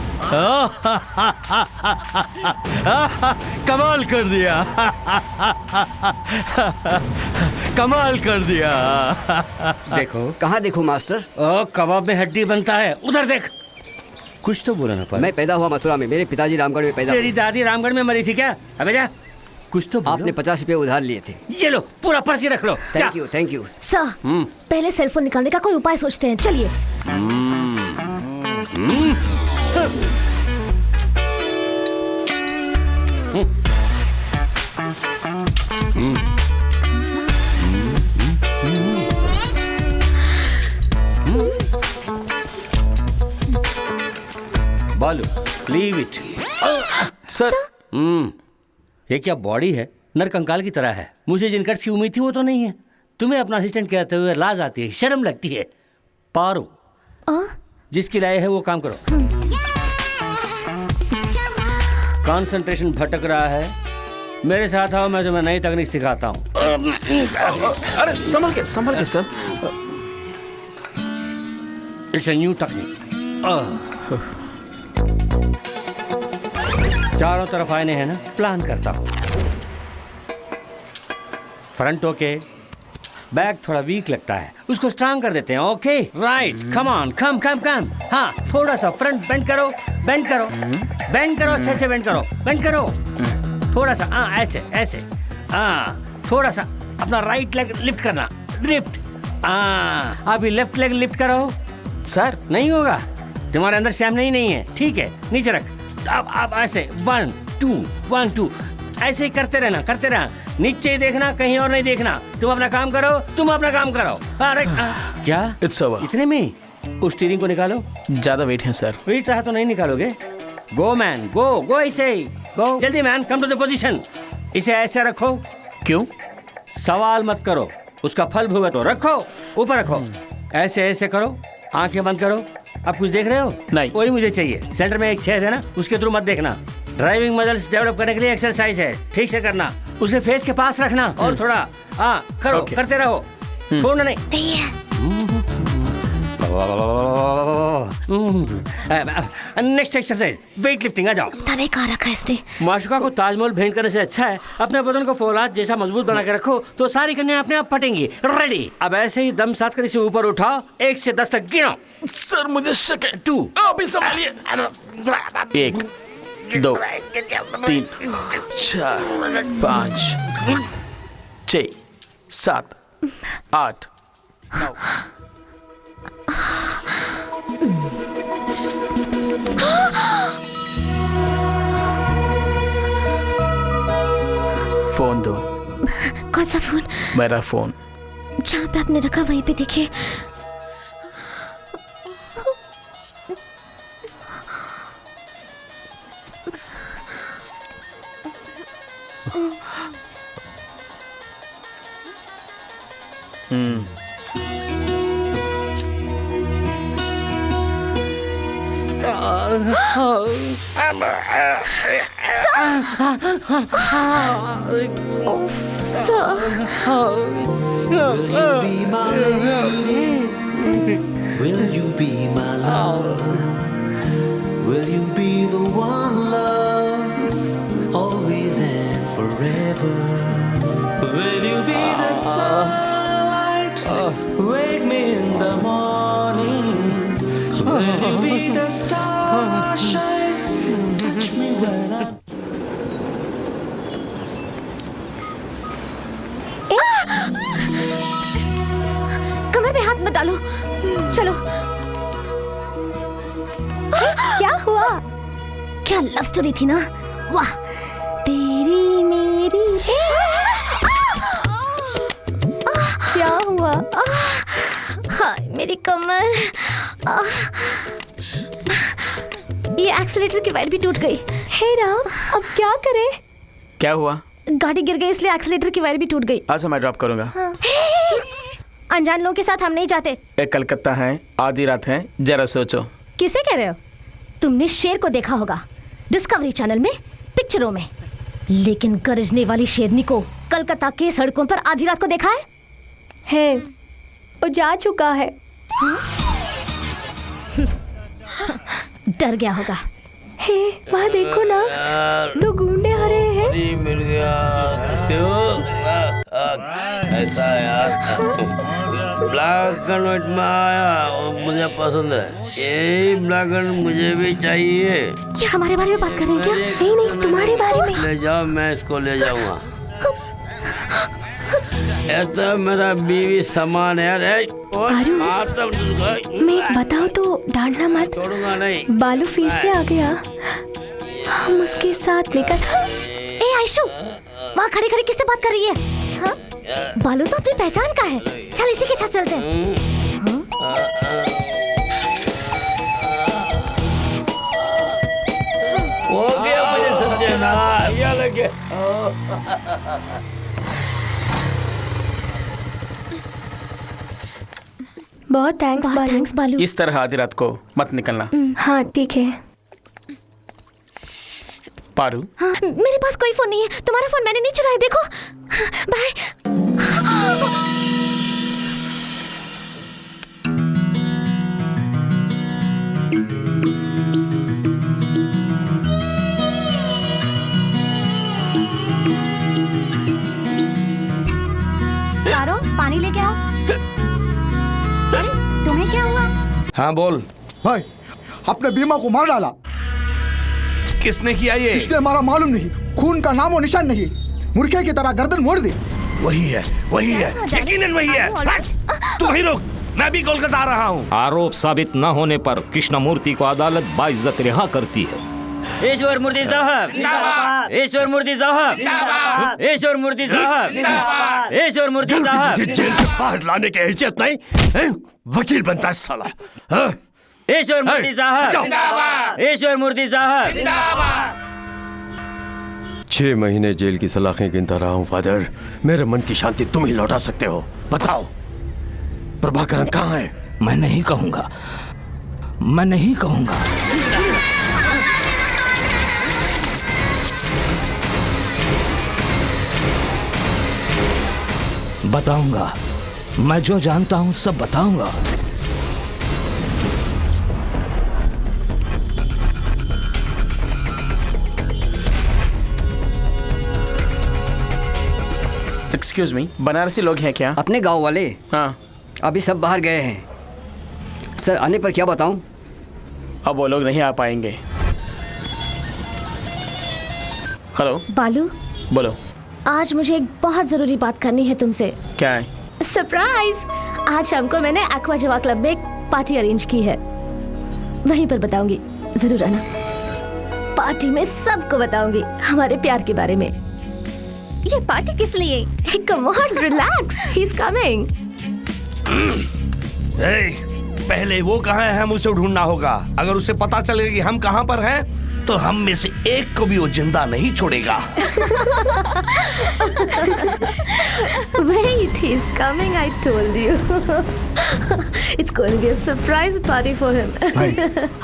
कमाल कर दिया। कमाल कर दिया। देखो। कहाँ देखो मास्टर? कबाब में हड्डी बनता है, उधर देख। कुछ तो बोला ना पर। मैं पैदा हुआ मथुरा में, मेरे पिताजी रामगढ़ में पैदा। तेरी दादी रामगढ़ में मरी थी क्या? अबे जा, कुछ तो बोलो। आपने 50 रुपए उधार लिए थे। ये लो, पूरा पर्ची रख लो। Thank you. सर, पहले सेलफोन निकालने का कोई उपाय सोचते हैं। चलिए। बालू, लीव इट। सर, ये क्या बॉडी है? नरकंकाल की तरह है। मुझे जिन कट्स की उम्मीद थी वो तो नहीं है। तुम्हें अपना असिस्टेंट कहते हुए लाज आती है, शर्म लगती है। पारो, जिसकी लाए है वो काम करो। कंसंट्रेशन भटक रहा है। मेरे साथ आओ, मैं तुम्हें नई तकनीक सिखाता हूँ। अरे संभल के sir. It's a new technique. चारों तरफ आईने हैं ना, प्लान करता हूँ। फ्रंट ओके, बैक थोड़ा वीक लगता है, उसको स्ट्रांग कर देते हैं। ओके राइट, कम ऑन, कम कम कम। हाँ, थोड़ा सा फ्रंट बेंड करो, बेंड करो, बेंड करो, अच्छे से बेंड करो, बेंड करो थोड़ा सा। हाँ ऐसे ऐसे। हाँ थोड़ा सा अपना राइट लेग लिफ्ट करना, लिफ्ट। हाँ अभी लेफ्ट लेग लिफ्ट करो। सर नहीं होगा, तुम्हारे अंदर स्टैमिना ही नहीं है। ठीक है, नीचे रख। अब ऐसे 1 2 1 2 ऐसे ही करते रहना, करते रहना। नीचे ही देखना, कहीं और नहीं देखना। तुम अपना काम करो, तुम अपना काम करो। अरे क्या इट्स ओवर। इतने में उस स्टीयरिंग को निकालो। ज्यादा वेट है सर। वेट रहा तो नहीं निकालोगे। गो मैन, गो गो, ऐसे ही गो, जल्दी man, come to the position. इसे ऐसे रखो। क्यों? सवाल मत करो, उसका फल भुगतो तो रखो, ऊपर रखो। ऐसे ऐसे करो, आंखें बंद करो। अब कुछ देख रहे हो? नहीं। वही मुझे चाहिए। सेंटर में एक छेद है ना, उसके थ्रू मत देखना। ड्राइविंग मसल्स डेवलप करने के लिए एक्सरसाइज है, ठीक से करना। उसे फेस के पास रखना और थोड़ा हाँ करो, करते रहो, छोड़ना नहीं। Next exercise weight lifting. आ जाओ। तने कहाँ रखा है इसने? माशुका को ताजमहल भेंट करने से अच्छा है अपने बदन को फौलाद जैसा मजबूत बना के रखो, तो सारी कन्याएं अपने आप फटेंगी। रेडी? अब ऐसे ही दम साथ कर इसे ऊपर उठाओ, 1 से 10 तक गिनो। सर मुझे शक है। 2 अभी संभालिए। 1 2 3 4 5 6 7 8 9। फोन दो। कौन सा फोन? मेरा फोन। जहाँ पे आपने रखा वहीं पे देखिए। Will you be my love? Will you be the one, love? Always and forever. Will you be the sunlight? Wake me in the morning. Will you be the starshine? Touch me when I'm कमर में हाथ मत डालो, चलो। क्या हुआ? क्या love story थी ना, वाह। तेरी मेरी क्या हुआ? हाय मेरी कमर। ये एक्सीलेटर की वायर भी टूट गई। हे राम, अब क्या करें? क्या हुआ? गाड़ी गिर गई इसलिए एक्सीलेटर की वायर भी टूट गई। अच्छा मैं ड्रॉप करूंगा। हाँ। अनजान लोगों के साथ हम नहीं जाते। एक कलकत्ता है, आधी रात है, जरा सोचो। किसे कह रहे हो? तुमने शेर को देखा होगा डिस्कवरी चैनल में, पिक्चरों में, लेकिन गरजने वाली शेरनी को कलकत्ता के सड़कों पर आधी रात को देखा है? वो जा चुका है। डर गया होगा। हे वहाँ देखो ना, 2 गुंडे आ रहे हैं। ऐसा यार ब्लैक एंड व्हाइट में आया और मुझे पसंद है। यही ब्लैक एंड मुझे भी चाहिए। ये हमारे बारे में बात कर रहे हैं क्या? नहीं नहीं, तुम्हारे बारे में। ले जाओ, मैं इसको ले जाऊंगा। ये तो मेरा बीवी समान है यार। मैं बताओ तो डांटना मत। छोड़ूंगा नहीं। बालू फिर से आ गया, हम उसके साथ निकल। ए आयशु, वहाँ खड़ी खड़ी किससे बात कर रही है? हाँ? बालू तो अपनी पहचान का है, चल इसी के साथ चलते हैं। हो गया मुझे सत्यानाश। क्या लगे? बहुत थैंक्स बालू। इस तरह आधी रात को मत निकलना। हाँ ठीक है। पारू, हाँ, मेरे पास कोई फोन नहीं है। तुम्हारा फोन मैंने नहीं चुराया, देखो। बाय। पानी लेके आओ। अरे तुम्हें क्या हुआ? हाँ बोल भाई, अपने बीमा को मार डाला। किसने किया ये? किसने मारा मालूम नहीं, खून का नामो निशान नहीं, मुर्गे की तरह गर्दन मोड़ दी। वही है, वही है, यकीनन वही है। तू वहीं रुक, मैं भी कोलकाता आ रहा हूँ। आरोप साबित न होने पर कृष्णमूर्ति को अदालत बाइज्जत रिहा करती है। ईश्वर मूर्ति साहब, ईश्वर मूर्ति साहब, ईश्वर मूर्ति साहब, ईश्वर मूर्ति साहब। जेल से बाहर लाने की हैसियत नहीं, वकील बनता है साला। ईश्वर मूर्ति साहब, ईश्वर मूर्ति साहब। 6 महीने जेल की सलाखें गिनता रहा हूँ फादर। मेरे मन की शांति तुम ही लौटा सकते हो। बताओ प्रभाकरन कहाँ है? मैं नहीं कहूंगा, मैं नहीं कहूंगा। बताऊंगा, मैं जो जानता हूं सब बताऊंगा। एक्सक्यूज मी, बनारसी लोग हैं क्या? अपने गांव वाले? हाँ। अभी सब बाहर गए हैं सर। आने पर क्या बताऊं? अब वो लोग नहीं आ पाएंगे। हेलो बालू, बोलो। आज मुझे एक बहुत जरूरी बात करनी है तुमसे। क्या है? सरप्राइज! आज शाम को मैंने एक्वा जवा क्लब में एक पार्टी अरेंज की है, वहीं पर बताऊंगी, जरूर आना। पार्टी में सबको बताऊंगी हमारे प्यार के बारे में। ये पार्टी किस लिए? Come on, relax, he is coming. पहले वो कहाँ है हम उसे ढूंढना होगा। अगर उसे पता चलेगा कि हम कहाँ पर हैं, तो हम में से एक को भी वो जिंदा नहीं छोड़ेगा। Wait, he's coming, I told you. It's going to be a surprise party for him. भाई,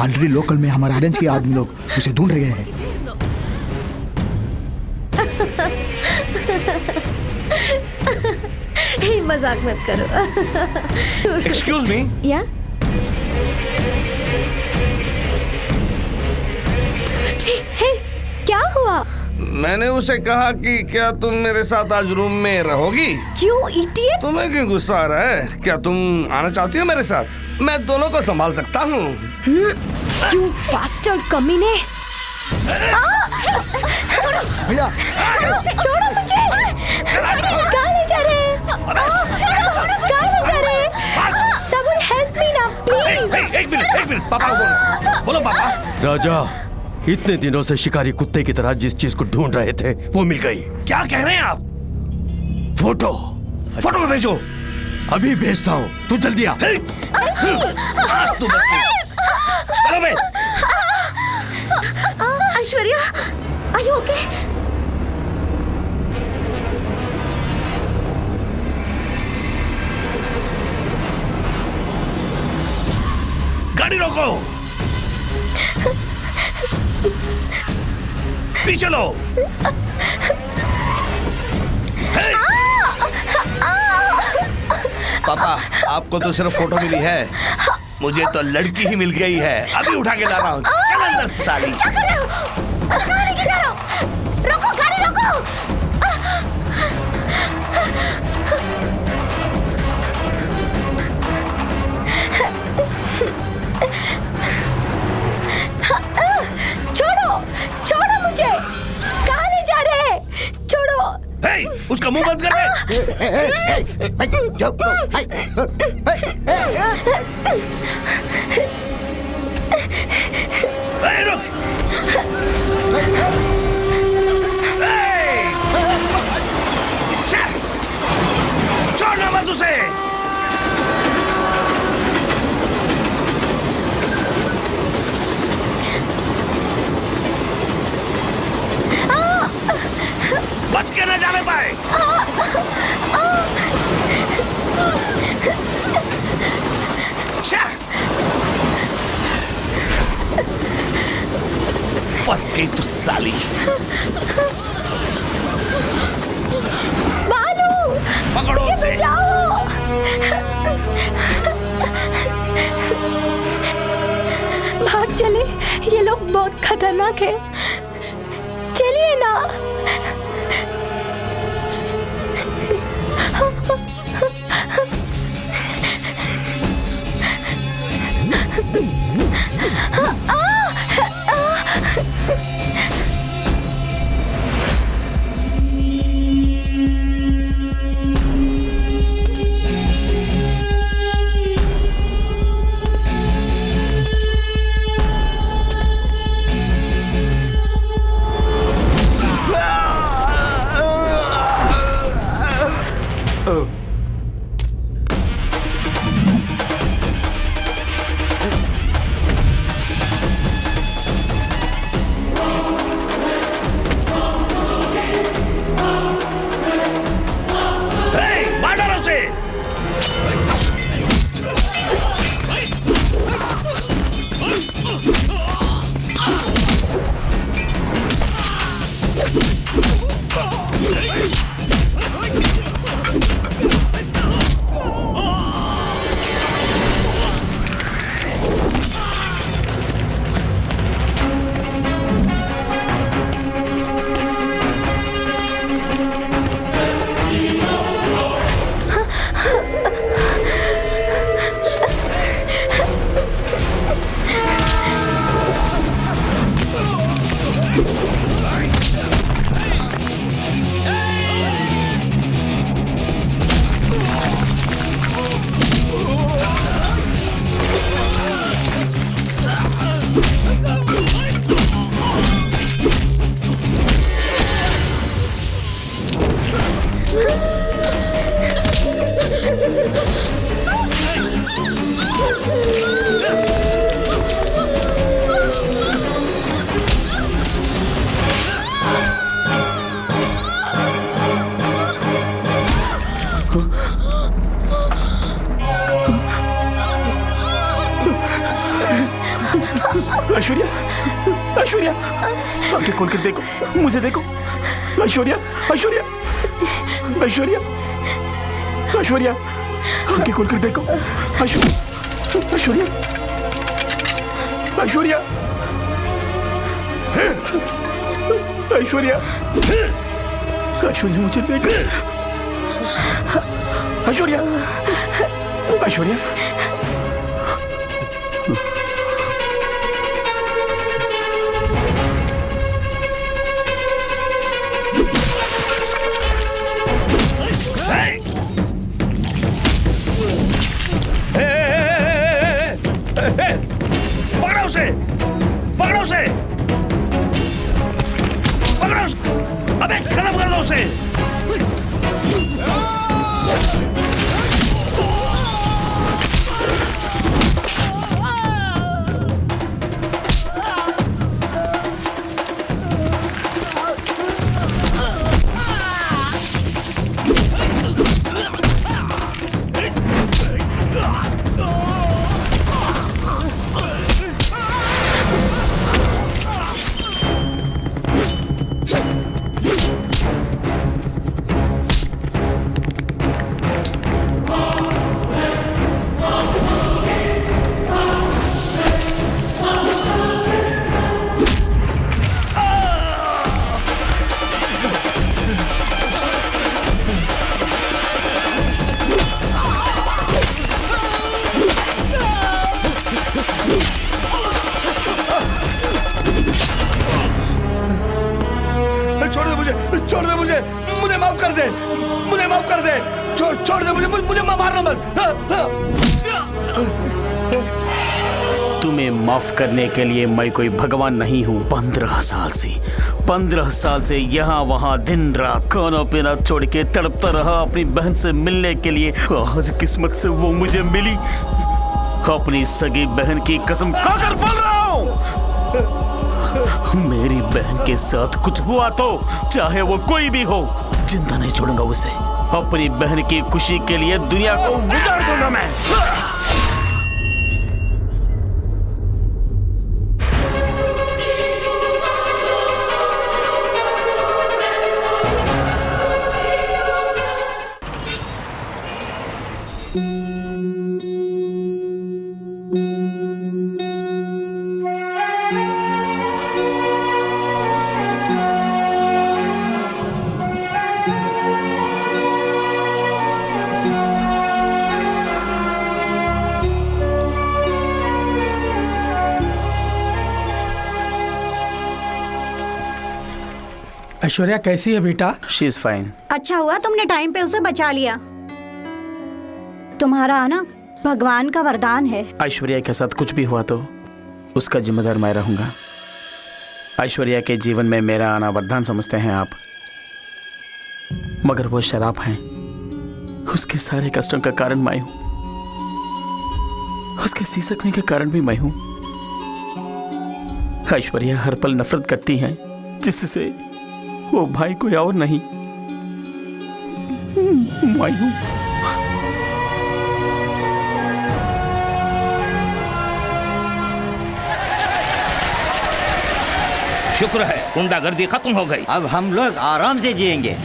ऑलरेडी लोकल में हमारे अरेंज के आदमी लोग उसे ढूंढ रहे हैं। हे, मजाक मत करो। Excuse me? Yeah? हे, क्या हुआ? मैंने उसे कहा कि क्या तुम मेरे साथ आज रूम में रहोगी? You idiot! तुम्हें क्यों गुस्सा आ रहा है? क्या तुम आना चाहती हो मेरे साथ? मैं दोनों को संभाल सकता हूँ। You bastard कमीने! भैया, छोड़ो मुझे! कहाँ ले जा रहे हैं? कहाँ ले जा रहे हैं? Someone help me now, please! एक मिनट, पापा को बोलो पापा। राजा, इतने दिनों से शिकारी कुत्ते की तरह जिस चीज को ढूंढ रहे थे वो मिल गई। क्या कह रहे हैं आप? फोटो फोटो भेजो। अभी भेजता हूँ, तू जल्दी आ। चलो बे। Aishwarya, are you okay? गाड़ी रोको, पीछे लो। पापा, आपको तो सिर्फ फोटो मिली है, मुझे तो लड़की ही मिल गई है। अभी उठा के ला रहा हूँ। चल अंदर साली। क्या कर रहे हो? कहाँ लेके जा रहे हो? रोको, गाड़ी रोको! छोड़ो मुझे! कहाँ ले जा रहे हैं? छोड़ो! उसका मुंह बंद कर छोड़ना मत उसे। बच के न जाने पाए। फंस गई तू साली। बालू, पकड़ो मुझे उसे। बचाओ। भाग चले, ये लोग बहुत खतरनाक है। चलिए ना। ऐश्वर्या, ऐश्वर्या, आंखें खोलकर देखो, मुझे देखो। ऐश्वर्या, ऐश्वर्या, ऐश्वर्या, ऐश्वर्या, आंखें खोलकर देखो। ऐश्वर्या, ऐश्वर्या, ऐश्वर्या, ऐश्वर्या, ऐश्वर्या, मुझे देखो। ऐश्वर्या, ऐश्वर्या, पकड़ो उसे, पकड़ो उसे, पकड़ो उसे, अबे खत्म कर दो उसे। छोड़ दे मुझे, मुझे माफ कर दे, मुझे माफ कर दे, छोड़ दे मुझे, मुझे मारना मत। तुम्हें माफ करने के लिए मैं कोई भगवान नहीं हूँ। 15 साल से यहाँ वहाँ दिन रात खाना पीना छोड़ के तड़पता रहा अपनी बहन से मिलने के लिए। आज किस्मत से वो मुझे मिली। अपनी सगी बहन की कसम खाकर बोल रहा हूँ, मेरी बहन के साथ कुछ हुआ तो चाहे वो कोई भी हो, जिंदा नहीं छोड़ूंगा उसे। अपनी बहन की खुशी के लिए दुनिया को उजाड़ दूंगा मैं। ऐश्वर्या कैसी है बेटा? She is fine. अच्छा हुआ तुमने टाइम पे उसे बचा लिया। तुम्हारा आना भगवान का वरदान है। ऐश्वर्या के साथ कुछ भी हुआ तो उसका जिम्मेदार मैं रहूंगा। ऐश्वर्या के जीवन में मेरा आना वरदान समझते हैं आप, मगर वो शराब है। उसके सारे कष्टों का कारण मैं हूं, उसके सिसकने का कारण भी मैं हूं। ऐश्वर्या हर पल नफरत करती है, जिससे वो भाई कोई और नहीं, मैं हूं। शुक्र है गुंडागर्दी खत्म हो गई। अब हम लोग आराम से जिएंगे।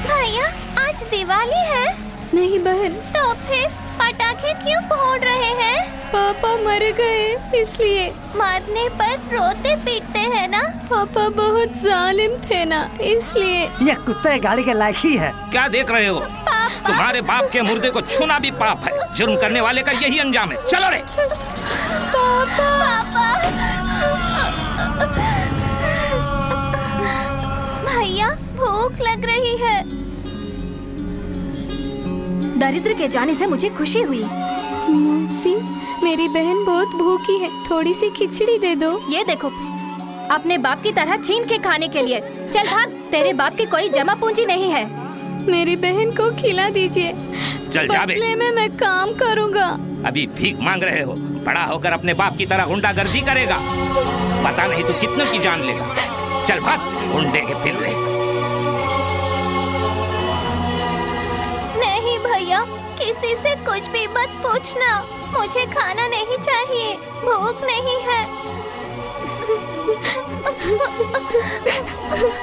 भैया आज दिवाली है। नहीं बहन। तो फिर पटाखे क्यों फोड़ रहे हैं? पापा मर गए इसलिए। मरने पर रोते पीटते हैं ना? पापा बहुत जालिम थे ना, इसलिए। ये कुत्ते गाड़ी के लायक ही है। क्या देख रहे हो? तुम्हारे बाप के मुर्दे को छूना भी पाप है। जुर्म करने वाले का यही अंजाम है। चलो रे। पापा। भैया भूख लग रही है। दरिद्र के जाने से मुझे खुशी हुई। मौसी, मेरी बहन बहुत भूखी है, थोड़ी सी खिचड़ी दे दो। ये देखो, अपने बाप की तरह छीन के खाने के लिए। चल भाग, तेरे बाप की कोई जमा पूंजी नहीं है। मेरी बहन को खिला दीजिए, चल जा बे। बदले में मैं काम करूँगा। अभी भीख मांग रहे हो, बड़ा होकर अपने बाप की तरह गुंडागर्दी करेगा। पता नहीं तू कितनों की जान लेगा। चल भाग, गुंडे के फिर। नहीं भैया, किसी से कुछ भी मत पूछना। मुझे खाना नहीं चाहिए, भूख नहीं है।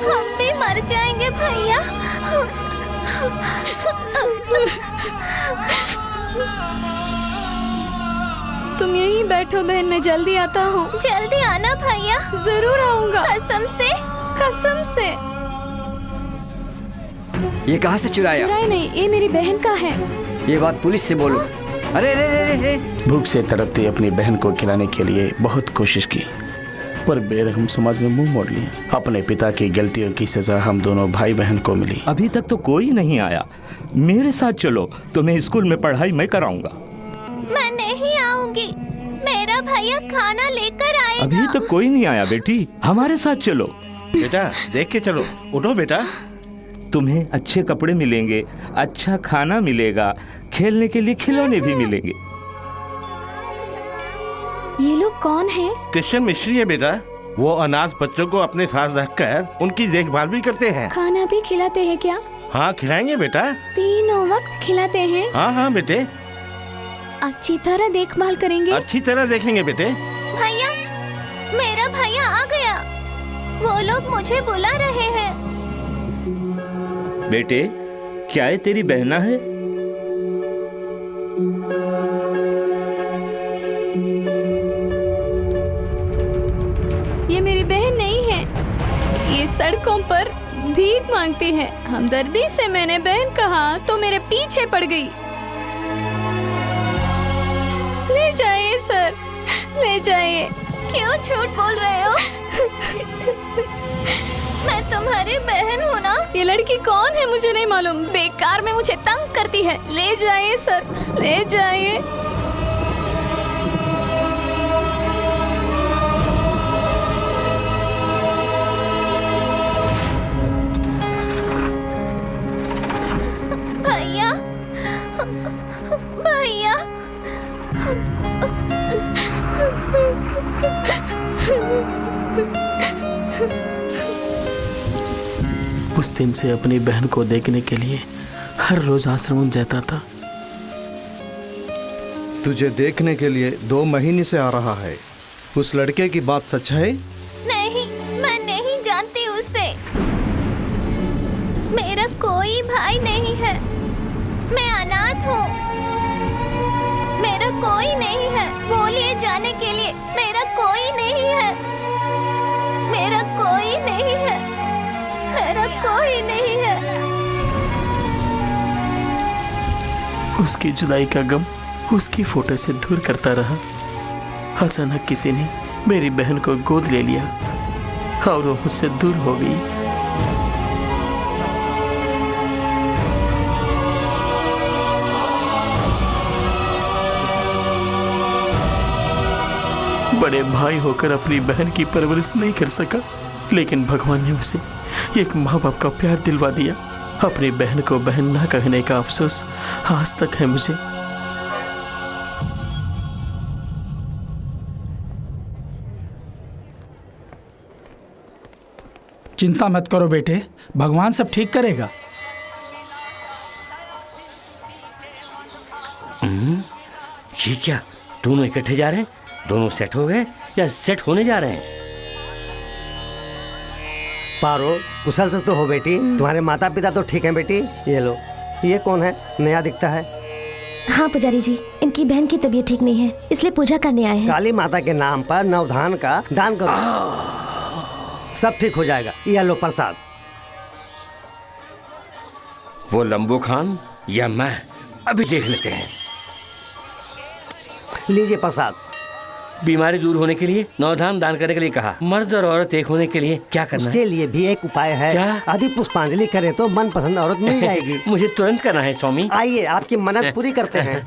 हम भी मर जाएंगे भैया। तुम यहीं बैठो बहन, मैं जल्दी आता हूँ। जल्दी आना भैया। जरूर आऊँगा, कसम से। कसम से। ये कहाँ से चुराया? चुराया नहीं, ये मेरी बहन का है। ये बात पुलिस से बोलो। अरे रे रे रे रे। भूख से तड़पती अपनी बहन को खिलाने के लिए बहुत कोशिश की, पर बेरहम समाज ने मुंह मोड़ लिया। अपने पिता की गलतियों की सजा हम दोनों भाई बहन को मिली। अभी तक तो कोई नहीं आया। मेरे साथ चलो, तुम्हें स्कूल में पढ़ाई मैं कराऊंगा। मैं नहीं आऊंगी, मेरा भैया खाना लेकर आएगा। अभी तक कोई नहीं आया बेटी, हमारे साथ चलो। बेटा देख के चलो, उठो बेटा। तुम्हें अच्छे कपड़े मिलेंगे, अच्छा खाना मिलेगा, खेलने के लिए खिलौने भी मिलेंगे। ये लोग कौन हैं? क्रिश्चियन मिस्ट्री है बेटा। वो अनाथ बच्चों को अपने साथ रखकर उनकी देखभाल भी करते हैं। खाना भी खिलाते हैं क्या? हाँ खिलाएंगे बेटा। तीनों वक्त खिलाते हैं? हाँ हाँ बेटे। अच्छी तरह देखभाल करेंगे? अच्छी तरह देखेंगे बेटे। भैया, मेरा भैया आ गया। वो लोग मुझे बुला रहे हैं। बेटे, क्या ये तेरी बहना है? ये मेरी बहन नहीं है, ये सड़कों पर भीख मांगती है। हमदर्दी से मैंने बहन कहा तो मेरे पीछे पड़ गई। ले जाइए सर, ले जाइए। क्यों झूठ बोल रहे हो? मैं तुम्हारी बहन हूँ ना। ये लड़की कौन है मुझे नहीं मालूम, बेकार में मुझे तंग करती है। ले जाइए सर, ले जाइए। भैया, भैया। उस दिन से अपनी बहन को देखने के लिए हर रोज आश्रम जाता था। तुझे देखने के लिए 2 महीने से आ रहा है। उस लड़के की बात सच है? नहीं, मैं नहीं जानती उसे। मेरा कोई भाई नहीं है, मैं अनाथ हूँ। मेरा कोई नहीं है, बोलिए जाने के लिए। मेरा कोई नहीं है, मेरा कोई नहीं है, मेरा कोई नहीं है। उसकी जुदाई का गम उसकी फोटो से दूर करता रहा। अचानक किसी ने मेरी बहन को गोद ले लिया और वो मुझसे दूर हो गई। बड़े भाई होकर अपनी बहन की परवरिश नहीं कर सका, लेकिन भगवान ने उसे एक माँ बाप का प्यार दिलवा दिया। अपनी बहन को बहन ना कहने का अफसोस आज तक है मुझे। चिंता मत करो बेटे, भगवान सब ठीक करेगा। ये क्या, दोनों इकट्ठे जा रहे हैं? दोनों सेट हो गए या सेट होने जा रहे हैं? पारो, कुशल से तो हो बेटी? तुम्हारे माता पिता तो ठीक हैं बेटी? ये लो, ये कौन है? नया दिखता है। हाँ पुजारी जी, इनकी बहन की तबीयत ठीक नहीं है, इसलिए पूजा करने आए हैं। काली माता के नाम पर नवधान का दान करो, सब ठीक हो जाएगा। ये लो प्रसाद। वो लंबू खान या मैं, अभी देख लेते हैं। लीजिए प्रसाद। बीमारी दूर होने के लिए नवधान दान करने के लिए कहा। मर्द और औरत एक होने के लिए क्या करना उसके है? लिए भी एक उपाय है। क्या? यदि पुष्पांजलि करें तो मनपसंद औरत मिल जाएगी। मुझे तुरंत करना है स्वामी। आइए, आपकी मन्नत पूरी करते हैं।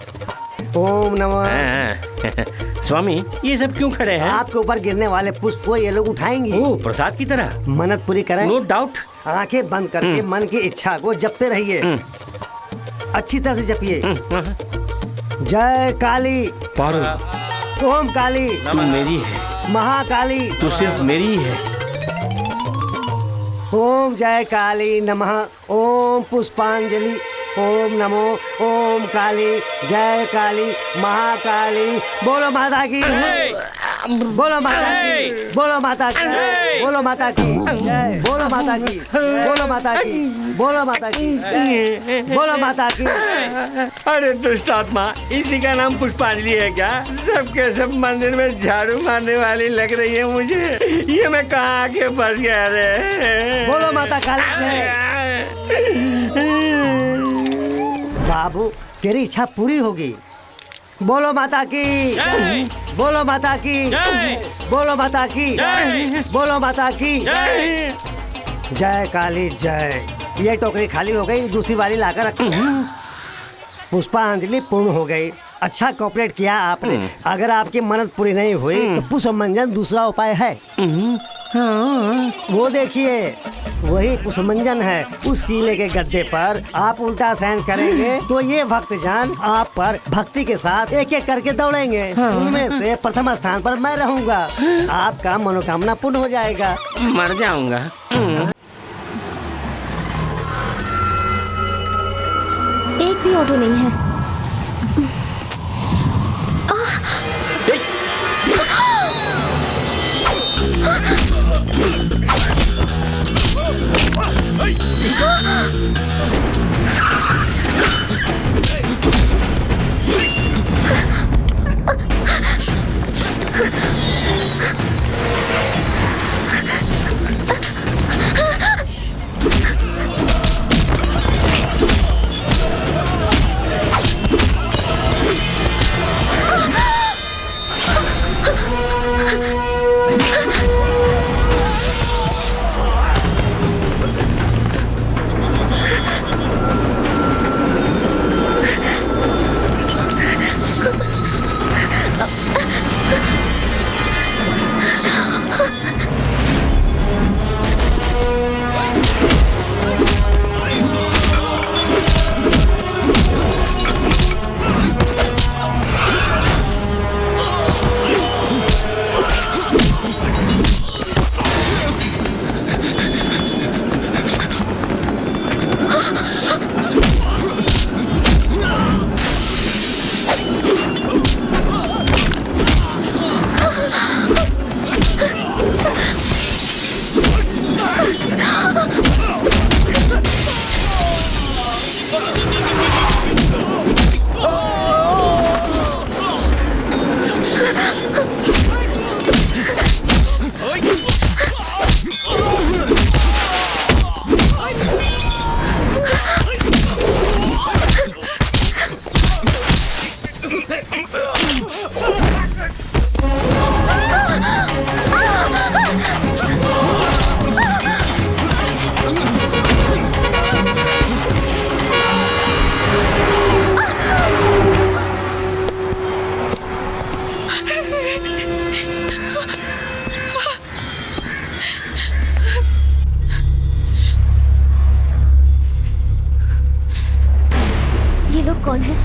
ओम नमः। स्वामी ये सब क्यों खड़े हैं? आपके ऊपर गिरने वाले पुष्प को ये लोग उठाएंगे। ओह, प्रसाद की तरह। मन्नत पूरी करें। No doubt. आंखें बंद करके मन की इच्छा को जपते रहिए। अच्छी तरह से जपिए। जय काली। ओम काली। तुम मेरी है। महाकाली। तू सिर्फ मेरी ही है। ओम जय काली नमः। ओम पुष्पांजलि। ओम नमो ओम काली जय काली महाकाली। बोलो माता की। बोलो माता की। बोलो माता की। बोलो माता की जय। बोलो माता की। बोलो माता की। बोलो माता की। बोलो माता की। अरे दुष्ट आत्मा, इसी का नाम पुष्पांजलि है क्या? सबके सब मंदिर में झाड़ू मारने वाली लग रही है मुझे। ये मैं कहाँ आके फंस गया रे? बोलो माता काली जय। बाबू तेरी इच्छा पूरी होगी। बोलो माता की। बोलो माता की। बोलो माता की। बोलो माता की। जय काली जय। ये टोकरी खाली हो गई, दूसरी वाली लाकर रखी। पुष्पांजलि पूर्ण हो गई। अच्छा कोऑपरेट किया आपने। अगर आपकी मन्नत पूरी नहीं हुई तो पुष्पमंजन दूसरा उपाय है। वो देखिए, वही पुष्पमंजन है। उस किले के गद्दे पर आप उल्टा शयन करेंगे तो ये भक्तजन आप पर भक्ति के साथ एक एक करके दौड़ेंगे। उनमें से प्रथम स्थान पर मैं रहूंगा। आपका मनोकामना पूर्ण हो जाएगा। मर जाऊंगा। एक भी ऑटो नहीं है। ये लोग कौन है?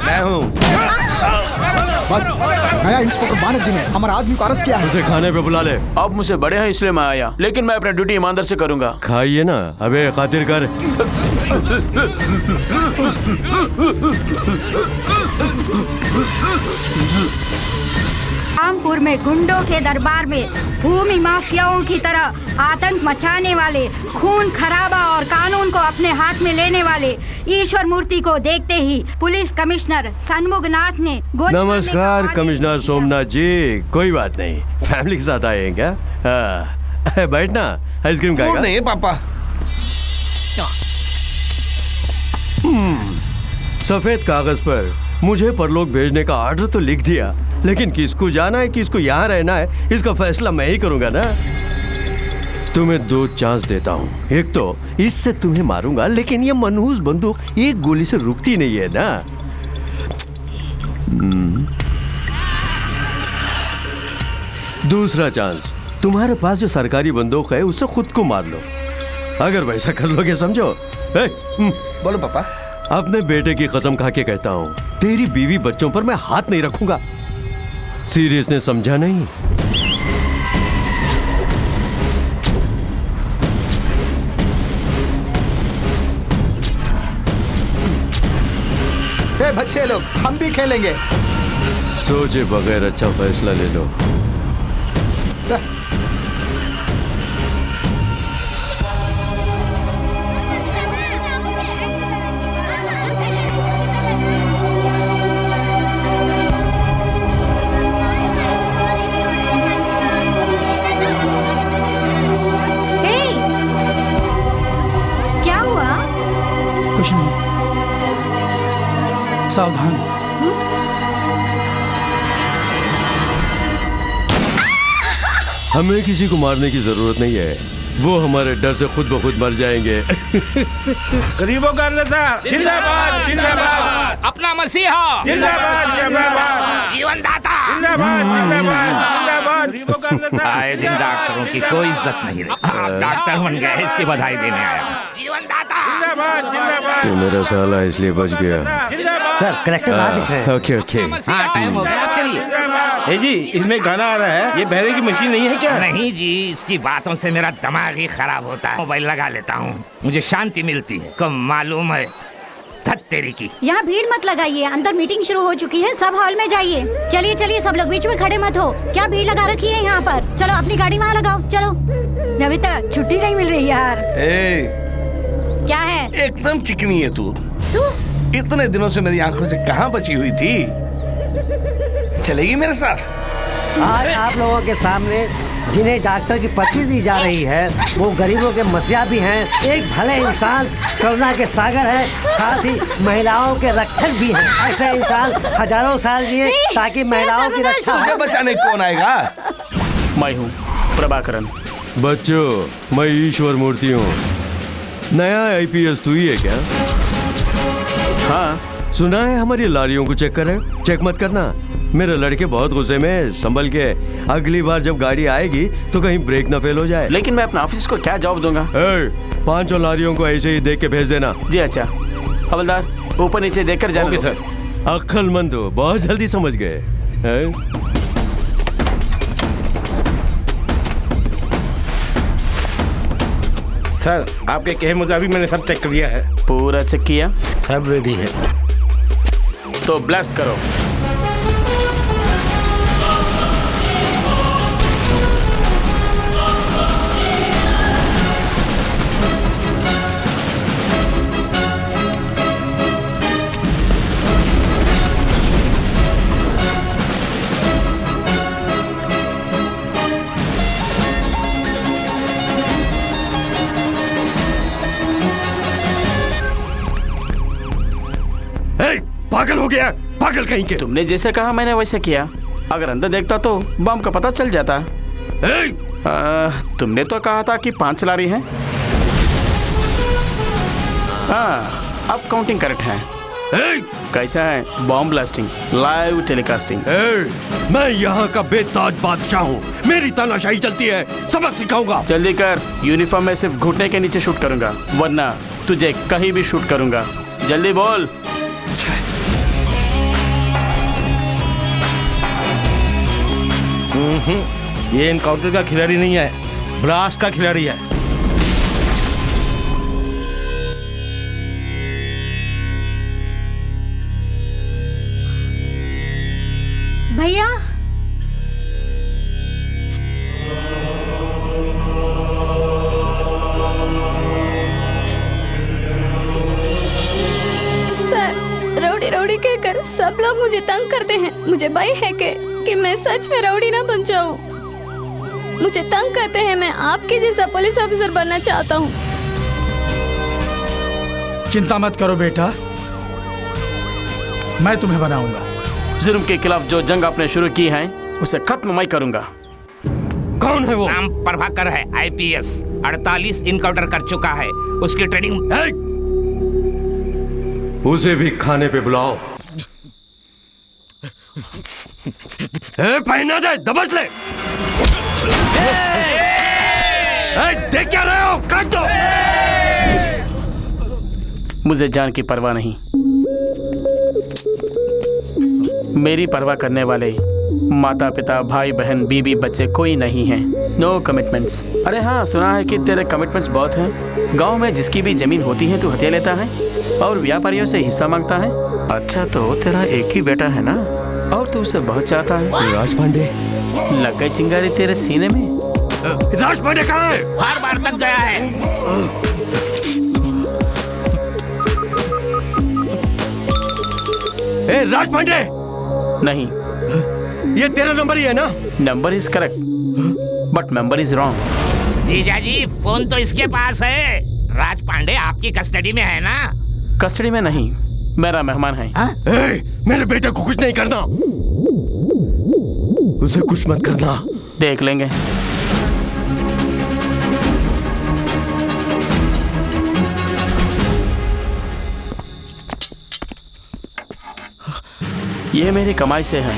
मैं हूँ। बस नया इंस्पेक्टर बानर जी ने हमारे आदमी को अरेस्ट किया है। उसे खाने पे बुला ले। अब मुझसे बड़े हैं इसलिए मैं आया, लेकिन मैं अपनी ड्यूटी ईमानदार से करूंगा। खाइए ना। अबे खातिर कर। रामपुर में गुंडों के दरबार में भूमि माफियाओं की तरह आतंक मचाने वाले, खून खराबा और कानून को अपने हाथ में लेने वाले ईश्वर मूर्ति को देखते ही पुलिस कमिश्नर सन्मुखनाथ ने नमस्कार कमिश्नर सोमनाथ जी। कोई बात नहीं, फैमिली के साथ आए हैं क्या? बैठना, आइसक्रीम खाएगा? नहीं पापा। सफेद कागज पर मुझे परलोक भेजने का ऑर्डर तो लिख दिया, लेकिन किसको जाना है, किसको यहाँ रहना है, इसका फैसला मैं ही करूंगा ना। तुम्हें 2 चांस देता हूँ। एक तो इससे तुम्हें मारूंगा, लेकिन ये मनहूस बंदूक एक गोली से रुकती नहीं है ना। दूसरा चांस, तुम्हारे पास जो सरकारी बंदूक है उससे खुद को मार लो। अगर वैसा कर लोगे समझो। बोलो पापा। अपने बेटे की कसम खा के कहता हूँ, तेरी बीवी बच्चों पर मैं हाथ नहीं रखूंगा। सीरियसनेस समझा नहीं? ए बच्चे लोग, हम भी खेलेंगे। सोचे बगैर अच्छा फैसला ले लो। क्या हुआ? कुछ नहीं, सावधान। हमें किसी को मारने की जरूरत नहीं है, वो हमारे डर से खुद ब खुद मर जाएंगे। गरीबों का नेता जिंदाबाद जिंदाबाद, अपना मसीहा जिंदाबाद जिंदाबाद, जीवनदाता जिंदाबाद जिंदाबाद जिंदाबाद, गरीबों का नेता। आए दिन डॉक्टरों की कोई इज्जत नहीं रही। आप डॉक्टर बन गए, इसकी बधाई देने आया हूँ। जिंदाबाद जिंदाबाद। तो मेरा साला इसलिए बच गया। सर करेक्टर कहाँ दिख रहे हैं? Okay okay. हाँ, टाइम हो गया, चलिए। जी, इसमें गाना आ रहा है। ये बहरे की मशीन नहीं है क्या? नहीं जी, इसकी बातों से मेरा दिमाग ही खराब होता है। मोबाइल लगा लेता हूँ, मुझे शांति मिलती है। कब मालूम है धत तेरी की। यहाँ भीड़ मत लगाइए, अंदर मीटिंग शुरू हो चुकी है, सब हॉल में जाइए। चलिए चलिए, सब लोग बीच में खड़े मत हो। क्या भीड़ लगा रखी है यहाँ पर? चलो अपनी गाड़ी वहाँ लगाओ, चलो। नविता, छुट्टी नहीं मिल रही यार। क्या है? एकदम चिकनी है तू। इतने दिनों से मेरी आंखों से कहाँ बची हुई थी? चलेगी मेरे साथ? आज आप लोगों के सामने जिन्हें डॉक्टर की पर्ची दी जा रही है, वो गरीबों के मसीहा भी हैं, एक भले इंसान, करुणा के सागर है, साथ ही महिलाओं के रक्षक भी हैं। ऐसे इंसान हजारों साल जिए ताकि महिलाओं की रक्षा हो। बचाने कौन आएगा? मैं हूँ प्रभाकरन। बच्चों, मैं ईश्वर मूर्ति हूँ। नया आईपीएस तू ही है क्या? हाँ, सुना है हमारी लारियों को चेक करे। चेक मत करना, मेरे लड़के बहुत गुस्से में, संभल के। अगली बार जब गाड़ी आएगी तो कहीं ब्रेक ना फेल हो जाए। लेकिन मैं अपने ऑफिस को क्या जवाब दूंगा? 5 लारियों को ऐसे ही देख के भेज देना। जी अच्छा। हवलदार, ऊपर नीचे देखकर जाना। Okay sir. अक्लमंद हो, बहुत जल्दी समझ गए। सर, आपके कहे मुताबिक मैंने सब चेक कर लिया है। पूरा चेक किया? सब रेडी है। तो ब्लेस करो। पागल हो गया, पागल कहीं के। तुमने जैसे कहा मैंने वैसे किया। अगर अंदर देखता तो बम का पता चल जाता। तुमने तो कहा था कि 5 लारी हैं। हाँ, अब काउंटिंग करेक्ट है। कैसा है बॉम्ब ब्लास्टिंग, लाइव टेलीकास्टिंग? मैं यहाँ का बेताज बादशाह हूँ, मेरी तानाशाही चलती है, सबक सिखाऊंगा। जल्दी कर, यूनिफॉर्म में सिर्फ घुटने के नीचे शूट करूंगा, वरना तुझे कहीं भी शूट करूंगा। जल्दी बोल। ये एनकाउंटर का खिलाड़ी नहीं है, ब्लास्ट का खिलाड़ी है। भैया, सर, रौडी रौडी कहकर सब लोग मुझे तंग करते हैं। मुझे भय है कि मैं सच में रौडी ना बन जाऊं। मुझे तंग करते हैं, मैं आपके जैसा पुलिस ऑफिसर बनना चाहता हूं। चिंता मत करो बेटा, मैं तुम्हें बनाऊंगा। जुर्म के खिलाफ जो जंग आपने शुरू की है उसे खत्म मैं करूंगा। कौन है वो? नाम प्रभाकर है, IPS 48 इनकाउंटर कर चुका है। उसकी ट्रेनिंग। उसे भी खाने पे बुलाओ। पहना दे, दबच ले। देख क्या रहे हो? काट दो। मुझे जान की परवाह नहीं, मेरी परवाह करने वाले माता पिता भाई बहन बीबी बच्चे कोई नहीं है। No commitments. अरे हाँ, सुना है कि तेरे कमिटमेंट्स बहुत हैं। गांव में जिसकी भी जमीन होती है तू हथिया लेता है और व्यापारियों से हिस्सा मांगता है। अच्छा, तो तेरा एक ही बेटा है ना, और तू उसे बहुत चाहता है। राज पांडे। लग गई चिंगारी तेरे सीने में। राज पांडे कहाँ है? बार तक गया है। राज पांडे नहीं, ये तेरा नंबर ही है ना? Number is correct but member is wrong. जीजाजी, फोन तो इसके पास है। राज पांडे आपकी कस्टडी में है ना? कस्टडी में नहीं, मेरा मेहमान है। मेरे बेटे को कुछ नहीं करना, उसे कुछ मत करना। देख लेंगे। ये मेरी कमाई से है।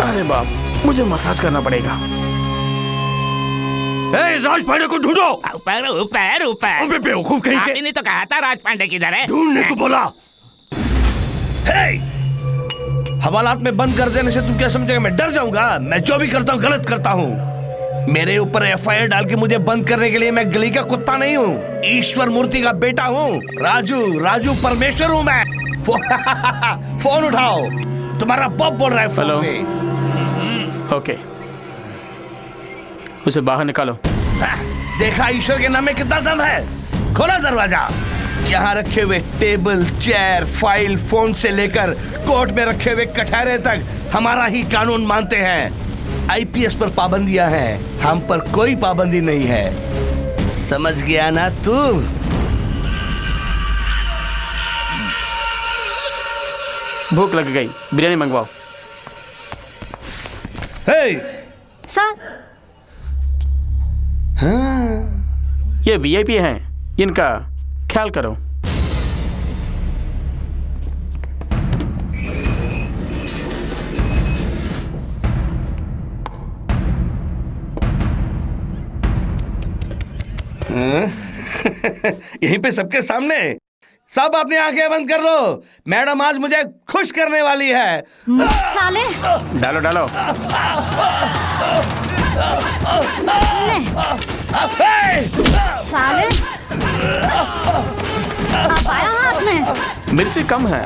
अरे बाप, मुझे मसाज करना पड़ेगा। राज पांडे को ढूंढो। ऊपर ऊपर ऊपर। अबे बेवकूफ कहीं के। आपने नहीं तो कहा था राज पांडे किधर है? ढूंढने को बोला। हवालात में बंद कर देने से तुम क्या समझोगे मैं डर जाऊंगा? मैं जो भी करता हूँ गलत करता हूँ। मेरे ऊपर FIR डाल के मुझे बंद करने के लिए मैं गली का कुत्ता नहीं हूँ, ईश्वर मूर्ति का बेटा हूँ। राजू परमेश्वर हूँ मैं। फोन उठाओ, तुम्हारा बाप बोल रहा है फोन पे। ओके, उसे बाहर निकालो। देखा ईश्वर के नाम में कितना दम है? खोला दरवाजा। यहाँ रखे हुए टेबल, चेयर, फाइल, फोन से लेकर कोर्ट में रखे हुए कटहरे तक हमारा ही कानून मानते हैं। IPS पर पाबंदियां हैं, हम पर कोई पाबंदी नहीं है। समझ गया ना तू? भूख लग गई, बिरयानी मंगवाओ। सर। हाँ। ये VIP हैं, इनका ख्याल करो। यहीं पे सबके सामने। सब अपनी आंखें बंद कर लो, मैडम आज मुझे खुश करने वाली है। साले। डालो डालो। साले। अब आया हाथ में। मिर्ची कम है।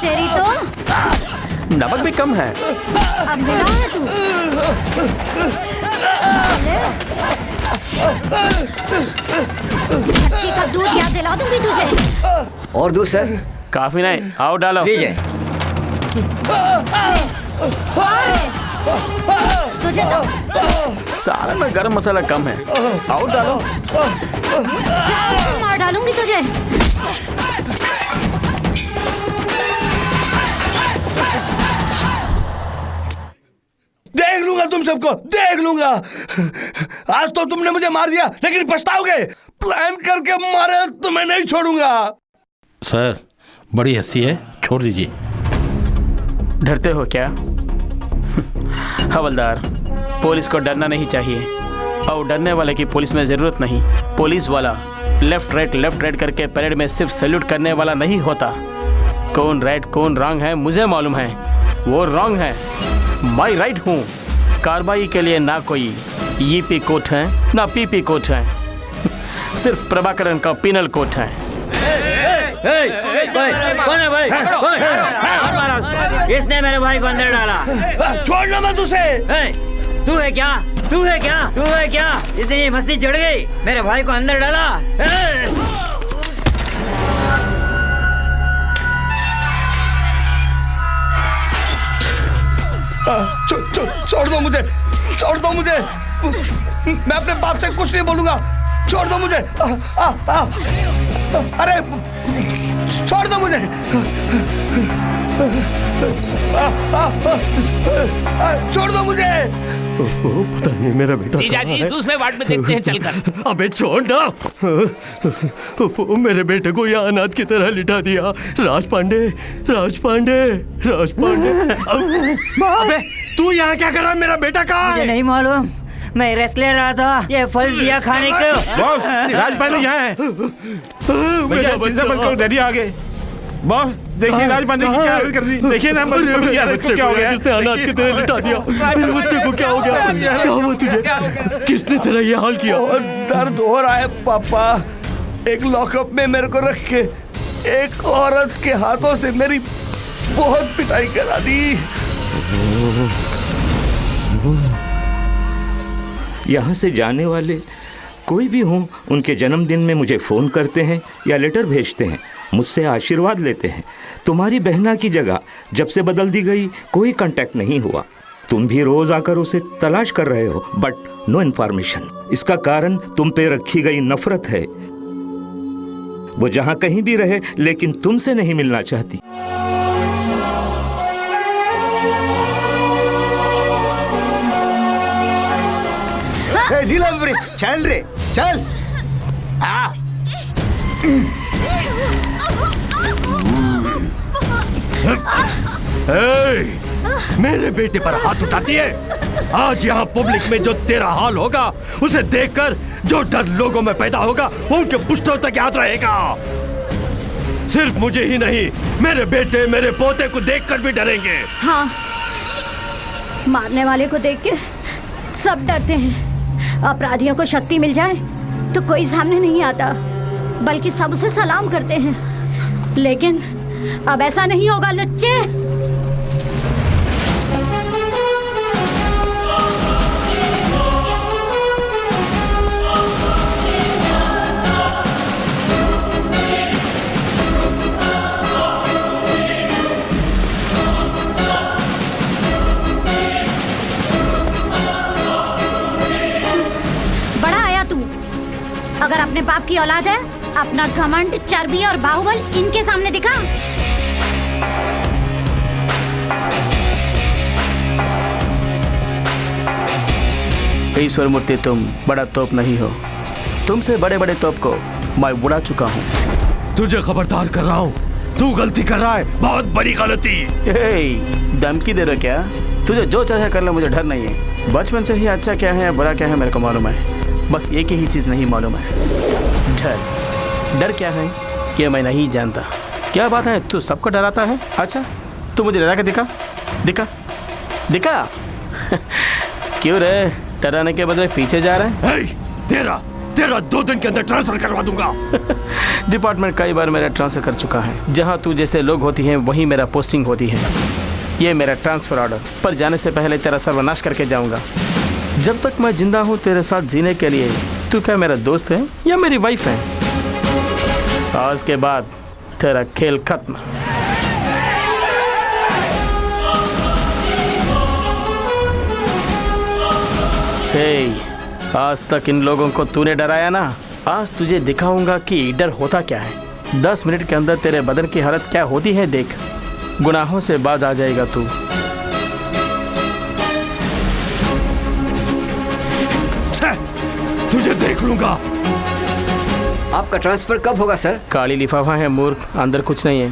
तेरी तो नमक भी कम है। अब मिला है तू। खट्टी का दूध याद दिला दूंगी तुझे। और दूध सर? काफी नहीं, आओ डालो। लीजिए। तुझे तो सारे में गरम मसाला कम है, आओ डालो। मार डालूंगी तुझे। देख लूंगा तुम सबको, देख लूंगा। आज तो तुमने मुझे मार दिया, लेकिन पछताओगे। प्लान करके मारे तो मैं नहीं छोड़ूंगा। सर, बड़ी हंसी है, छोड़ दीजिए। डरते हो क्या? हवलदार, पुलिस को डरना नहीं चाहिए, और डरने वाले की पुलिस में जरूरत नहीं। पुलिस वाला लेफ्ट राइट करके परेड में सिर्फ सैल्यूट करने वाला नहीं होता। कौन राइट कौन रॉन्ग है मुझे मालूम है, वो रॉन्ग है, मैं राइट हूँ। कार्रवाई के लिए ना कोई EP कोर्ट है ना PP कोर्ट है, सिर्फ प्रभाकरन का पिनल कोर्ट है। कौन है भाई? कौन मारा उसको? किसने मेरे भाई को अंदर डाला? छोड़ना मत उसे। तू है क्या? तू है क्या? तू है क्या? इतनी मस्ती चढ़ गई, मेरे भाई को अंदर डाला। छोड़ दो मुझे, छोड़ दो मुझे। मैं अपने बाप से कुछ नहीं बोलूंगा, छोड़ दो मुझे। अरे छोड़ दो मुझे। छोड़ दो मुझे। पता नहीं मेरा बेटा जीजा जी दूसरे वार्ड में देखते हैं चलकर। अबे छोड़ ना। मेरे बेटे को यहाँ अनाथ की तरह लिटा दिया। राज पांडे, राज पांडे, राज पांडे। अबे तू यहाँ क्या कर रहा है? मेरा बेटा कहाँ है? मुझे नहीं मालूम, मैं रेस्ट ले रहा था। ये फल दिया खाने को। बॉस, राज पांडे यहाँ है। भैया चिंता मत करो, डैडी आ गए। बॉस देखिए राज पांडे की क्या हालत कर दी। देखिए ना इसको क्या हो गया? किसने अनाथ की तरह लिटा दिया? मेरे बच्चे को क्या हो गया? क्या हुआ तुझे? किसने तेरा ये हाल किया? दर्द हो रहा है पापा। एक लॉकअप में मेरे को रख के एक औरत के हाथों से मेरी बहुत पिटाई करा दी। यहाँ से जाने वाले कोई भी हों, उनके जन्मदिन में मुझे फ़ोन करते हैं या लेटर भेजते हैं, मुझसे आशीर्वाद लेते हैं। तुम्हारी बहना की जगह जब से बदल दी गई कोई कांटेक्ट नहीं हुआ। तुम भी रोज़ आकर उसे तलाश कर रहे हो, बट नो इन्फॉर्मेशन। इसका कारण तुम पे रखी गई नफरत है। वो जहाँ कहीं भी रहे लेकिन तुमसे नहीं मिलना चाहती। नीलम रे, चल रे, चल। मेरे बेटे पर हाथ उठाती है। आज यहाँ पब्लिक में जो तेरा हाल होगा उसे देखकर जो डर लोगों में पैदा होगा वो उनके पुश्तों तक याद रहेगा। सिर्फ मुझे ही नहीं, मेरे बेटे मेरे पोते को देखकर भी डरेंगे। हाँ, मारने वाले को देख के सब डरते हैं। अपराधियों को शक्ति मिल जाए तो कोई सामने नहीं आता, बल्कि सब उसे सलाम करते हैं। लेकिन अब ऐसा नहीं होगा लुच्चे। अगर अपने बाप की औलाद है, अपना घमंड, चर्बी और बाहुबल इनके सामने दिखा। ईश्वर मूर्ति, तुम बड़ा तोप नहीं हो। तुमसे बड़े बड़े तोप को मैं बुला चुका हूँ। तुझे खबरदार कर रहा हूँ, तू गलती कर रहा है, बहुत बड़ी गलती। धमकी दे रहे क्या? तुझे जो चाहे कर ले, मुझे डर नहीं है। बचपन से ही अच्छा क्या है बुरा क्या है मेरे को मालूम है। बस एक ही चीज नहीं मालूम है, डर। डर क्या है ये मैं नहीं जानता। क्या बात है, तू सबको डराता है? अच्छा तू मुझे डरा के दिखा, दिखा, दिखा। क्यों रे, डराने के बदले पीछे जा रहा है? तेरा 2 दिन के अंदर ट्रांसफर करवा दूंगा। डिपार्टमेंट कई बार मेरा ट्रांसफर कर चुका है। जहाँ तू जैसे लोग होती हैं वहीं मेरा पोस्टिंग होती है। ये मेरा ट्रांसफर ऑर्डर, पर जाने से पहले तेरा सर्वनाश करके जाऊंगा। जब तक मैं जिंदा हूँ तेरे साथ जीने के लिए तू क्या मेरा दोस्त है या मेरी वाइफ है? आज के बाद तेरा खेल खत्म। आज तक इन लोगों को तूने डराया ना, आज तुझे दिखाऊंगा कि डर होता क्या है। 10 मिनट के अंदर तेरे बदन की हालत क्या होती है देख। गुनाहों से बाज आ जाएगा तू। तुझे देख लूंगा। आपका ट्रांसफर कब होगा सर? काली लिफाफा है मूर्ख, अंदर कुछ नहीं है।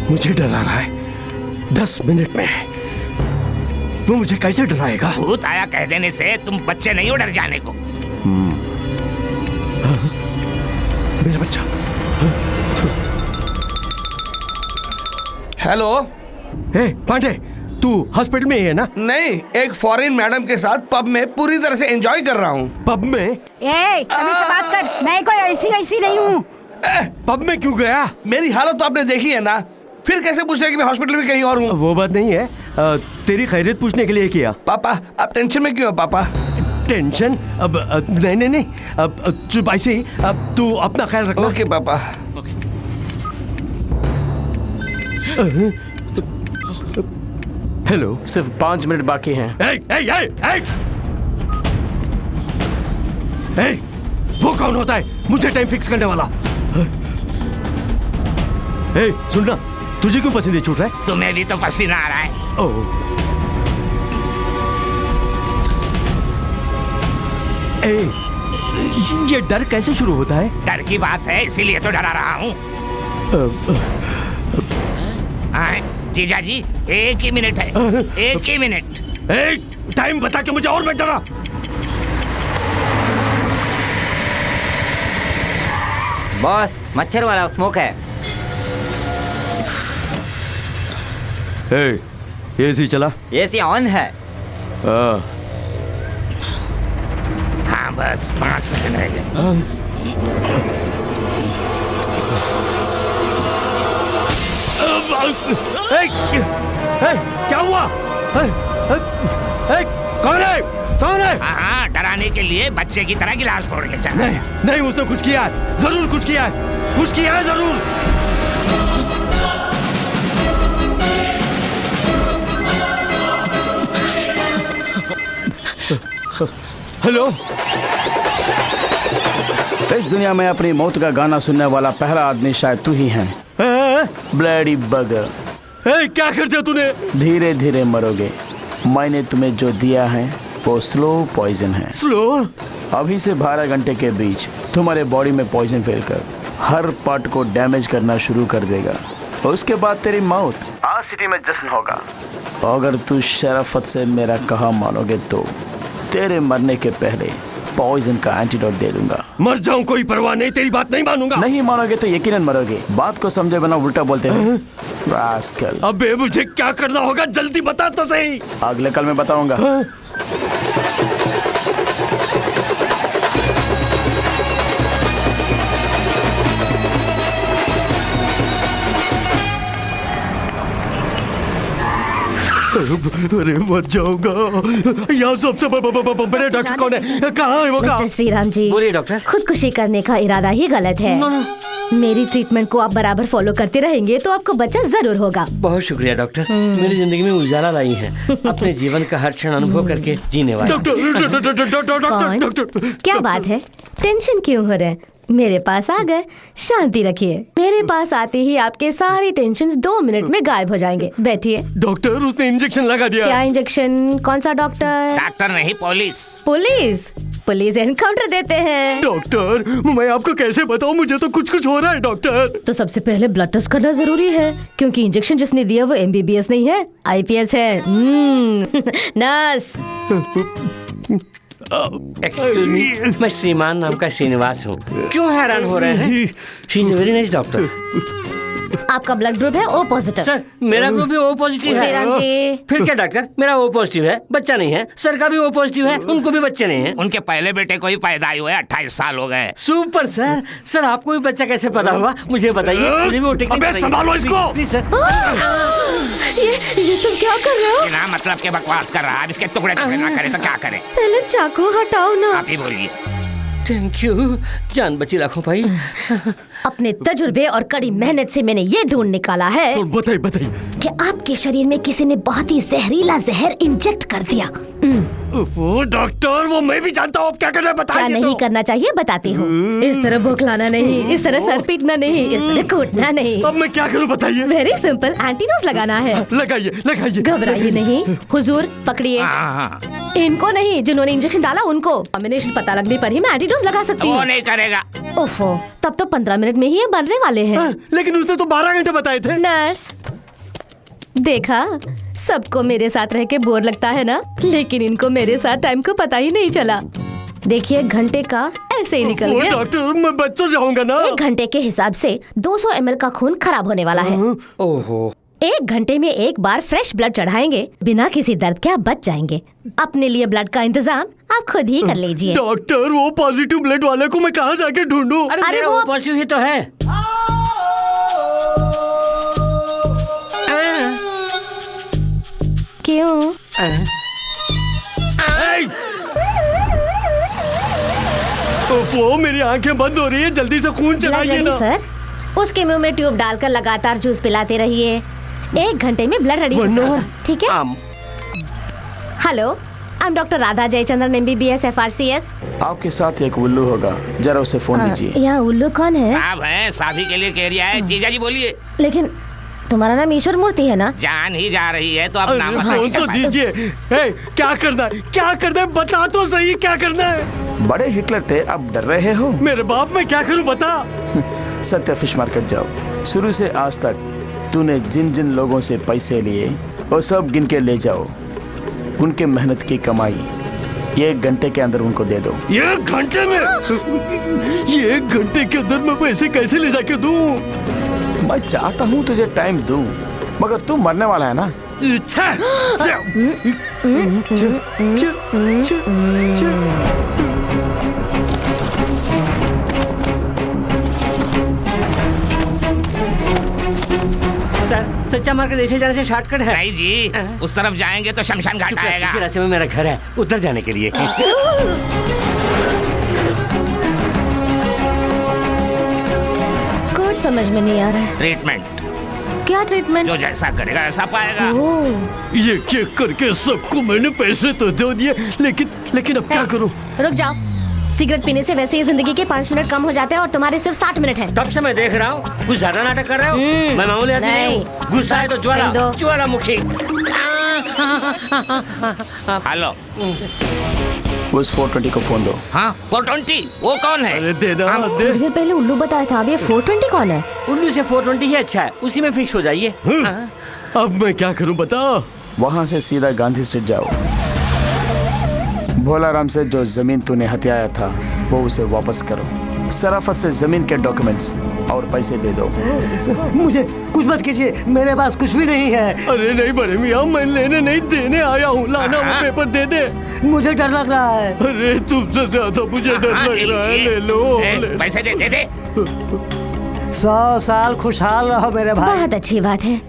मुझे डरा रहा है 10 मिनट में। वो मुझे कैसे डराएगा? भूत आया कह देने से तुम बच्चे नहीं हो डर जाने को। मेरा बच्चा। हेलो। पांडे, तू हॉस्पिटल में ही है ना? नहीं, एक फॉरेन मैडम के साथ पब में पूरी तरह से एंजॉय कर रहा हूँ। पब में? अभी से बात कर, मैं कोई ऐसी नहीं हूँ। पब में क्यों गया? मेरी हालत तो आपने देखी है ना, फिर कैसे पूछ रहे कि मैं हॉस्पिटल में कहीं और हूँ? वो बात नहीं है, तेरी खैरियत पूछने के लिए किया। पापा आप टेंशन में क्यों हो पापा? टेंशन? अब नहीं, अब चुप ऐसे ही। अब तू अपना ख्याल रखना। ओके पापा। हेलो। सिर्फ 5 मिनट बाकी हैं। वो कौन होता है मुझे टाइम फिक्स करने वाला? सुनना, तुझे क्यों पसीने छूट रहा है? तुम्हें भी तो पसीना आ रहा है। ये डर कैसे शुरू होता है? डर की बात है इसीलिए तो डरा रहा हूँ। जीजा जी 1 ही मिनट है, 1 ही मिनट। टाइम बता के मुझे और मत डरा। बॉस, मच्छर वाला स्मोक है। एसी चला? एसी ऑन है। हाँ बस 5 सेकंड रह गए। क्या हुआ? कौन है? कौन है? हाँ, डराने के लिए बच्चे की तरह गिलास फोड़ के चला। नहीं, उसने कुछ किया है, जरूर कुछ किया है, कुछ किया है जरूर। हेलो। इस दुनिया में अपनी मौत का गाना सुनने वाला पहला आदमी शायद तू ही है। ब्लडी बगर। क्या कर दिया तूने? धीरे धीरे मरोगे। मैंने तुम्हें जो दिया है वो स्लो पॉइजन है। स्लो? अभी से 12 घंटे के बीच तुम्हारे बॉडी में पॉइजन फैलकर हर पार्ट को डैमेज करना शुरू कर देगा। उसके बाद तेरी मौत। आज सिटी में जश्न होगा। अगर तू शराफत से मेरा कहा मानोगे तो तेरे मरने के पहले पॉइजन का एंटीडोट दे दूंगा। मर जाऊं कोई परवाह नहीं, तेरी बात नहीं मानूंगा। नहीं मानोगे तो यकीनन मरोगे। बात को समझे बिना उल्टा बोलते हैं। रास्कल। अबे मुझे क्या करना होगा जल्दी बता तो सही। अगले कल मैं बताऊंगा। अरे मर जाऊंगा। यहाँ सबसे बड़े डॉक्टर कौन है? कहाँ है वो? मिस्टर श्रीराम जी, बोलिए डॉक्टर। खुदकुशी करने का इरादा ही गलत है। मेरी ट्रीटमेंट को आप बराबर फॉलो करते रहेंगे तो आपको बच्चा जरूर होगा। बहुत शुक्रिया डॉक्टर, मेरी जिंदगी में उजाला लाई है। अपने जीवन का हर क्षण अनुभव करके जीने वाला। डॉक्टर, क्या बात है, टेंशन क्यों हो रहे हैं? मेरे पास आ गए, शांति रखिए। मेरे पास आते ही आपके सारे टेंशन 2 मिनट में गायब हो जाएंगे। बैठिए। डॉक्टर, उसने इंजेक्शन लगा दिया। क्या इंजेक्शन? कौन सा डॉक्टर? डॉक्टर नहीं, पुलिस। पुलिस? पुलिस एनकाउंटर देते हैं। डॉक्टर, मैं आपको कैसे बताऊं, मुझे तो कुछ हो रहा है डॉक्टर। तो सबसे पहले ब्लड टेस्ट करना जरूरी है, क्योंकि इंजेक्शन जिसने दिया वो MBBS नहीं है, IPS है। नर्स। एक्सक्यूज मी, मैं श्रीमान नाम का श्रीनिवास हूँ। क्यों हैरान हो रहे हैं? She is very nice doctor. आपका ब्लड ग्रुप है O पॉजिटिव। सर, मेरा ग्रुप भी O पॉजिटिव है। श्रीराम जी। फिर क्या डॉक्टर, मेरा O पॉजिटिव है, बच्चा नहीं है। सर का भी O पॉजिटिव है, उनको भी बच्चे नहीं है। उनके पहले बेटे को ही पैदा हुए 28 साल हो गए। Super sir. सर आपको भी बच्चा कैसे पता हुआ, मुझे बताइए। मुझे भी OT अबे संभालो इसको। Please sir. ये तुम क्या कर रहे हो? बिना मतलब के बकवास कर रहा है। इसके टुकड़े ना करे तो क्या करे? पहले चाकू हटाओ ना। आप ही बोलिए। थैंक यू, जान बची लाखों भाई। अपने तजुर्बे और कड़ी मेहनत से मैंने ये ढूंढ निकाला है बताइए कि आपके शरीर में किसी ने बहुत ही जहरीला जहर इंजेक्ट कर दिया। वो डॉक्टर, वो मैं भी जानता हूँ। अब क्या करना है बताइए। क्या नहीं करना चाहिए बताती हूँ। इस तरह बौखलाना नहीं, इस तरह सर पीटना नहीं, इस तरह कूटना नहीं। अब मैं क्या करूँ बताइए। वेरी सिंपल, एंटीडोज लगाना है। लगाइए। घबराइए नहीं। हुजूर पकड़िए। इनको नहीं, जिन्होंने इंजेक्शन डाला उनको। कॉम्बिनेशन पता लगने पर ही मैं एंटीडोज लगा सकती हूँ। वो नहीं करेगा। ओफो, तब तो 15 मिनट में ही ये मरने वाले हैं। लेकिन उसने तो 12 घंटे बताए थे। नर्स, देखा, सबको मेरे साथ रह के बोर लगता है ना, लेकिन इनको मेरे साथ टाइम को पता ही नहीं चला। देखिए, घंटे का ऐसे ही निकल गया। डॉक्टर, मैं बच तो जाऊंगा ना। 1 घंटे के हिसाब से 200 ml का खून खराब होने वाला है। ओहो। 1 घंटे में 1 बार फ्रेश ब्लड चढ़ाएंगे, बिना किसी दर्द के आप बच जाएंगे। अपने लिए ब्लड का इंतजाम आप खुद ही कर लीजिए। डॉक्टर, वो पॉजिटिव ब्लड वाले को मैं कहाँ जाके ढूंढूं? अरे वो पॉजिटिव ही तो है। क्यों? वो मेरी आंखें बंद हो रही है, जल्दी से खून चलाइए ना। सर, उसके मुंह में ट्यूब डालकर लगातार जूस पिलाते रहिए। 1 घंटे में ब्लड रेडी होगा, ठीक है? Hello, I am doctor Radha Jayachandran MBBS FRCS। आपके साथ एक उल्लू होगा, जरा उसे फोन दीजिए। यहाँ उल्लू कौन है? साहब है, साभी के लिए कह रहा है। जीजा जी बोलिए। लेकिन तुम्हारा नाम ईश्वर मूर्ति है ना? जान ही जा रही है तो अब नाम फोन तो दीजिए। क्या करना है, क्या करना है, बता तो सही क्या करना है। बड़े हिटलर थे, अब डर रहे हो? मेरे बाप मैं क्या करूं बता। सत्य फिश मार्केट जाओ, शुरू से आज तक तूने जिन जिन लोगों से पैसे लिए वो सब गिन के ले जाओ। उनके मेहनत की कमाई 1 घंटे के अंदर उनको दे दो। 1 घंटे में? ये 1 घंटे के अंदर मैं पैसे कैसे ले जाके दूं? मैं चाहता हूँ तुझे टाइम दूं, मगर तू मरने वाला है ना। सर, सच्चा मार्केट ऐसे जाने से शॉर्टकट है? नहीं जी, उस तरफ जाएंगे तो शमशान घाट आएगा। इसी रास्ते में मेरा घर है, उधर जाने के लिए। कुछ समझ में नहीं आ रहा है। ट्रीटमेंट। क्या ट्रीटमेंट? जो जैसा करेगा ऐसा पाएगा। ये चेक करके सबको मैंने पैसे तो दे दिए, लेकिन अब क्या करूं? रुक जाओ। सिगरेट पीने से वैसे ही जिंदगी के 5 मिनट कम हो जाते हैं और तुम्हारे सिर्फ 60 मिनट हैं। तब से मैं देख रहा हूँ, कुछ ज्यादा नाटक कर रहे हो। मैं मामूली आदमी नहीं हूँ। गुस्सा है तो ज्वालामुखी। हेलो, उस 420 को फोन दो। हाँ, 420 वो कौन है? अरे देना दे। थोड़ी देर पहले उल्लू बताया था, अब ये 420 कौन है? उल्लू से 420 ही अच्छा है, उसी में फिक्स हो जाइए। अब मैं क्या करूं बता। वहाँ से सीधा गांधी स्ट्रीट जाओ। भोलाराम से जो जमीन तूने हथियाया था वो उसे वापस करो। सराफत से जमीन के डॉक्यूमेंट्स और पैसे दे दो। मुझे कुछ मत कीजिए, मेरे पास कुछ भी नहीं है। अरे नहीं बड़े मियाँ, मैं लेने नहीं देने आया हूँ। लाना वो पेपर दे दे। मुझे डर लग रहा है। अरे तुमसे ज्यादा मुझे डर लग रहा है। ले लो, पैसे दे। 100 साल खुशहाल रहो मेरे भाई। बहुत अच्छी बात है,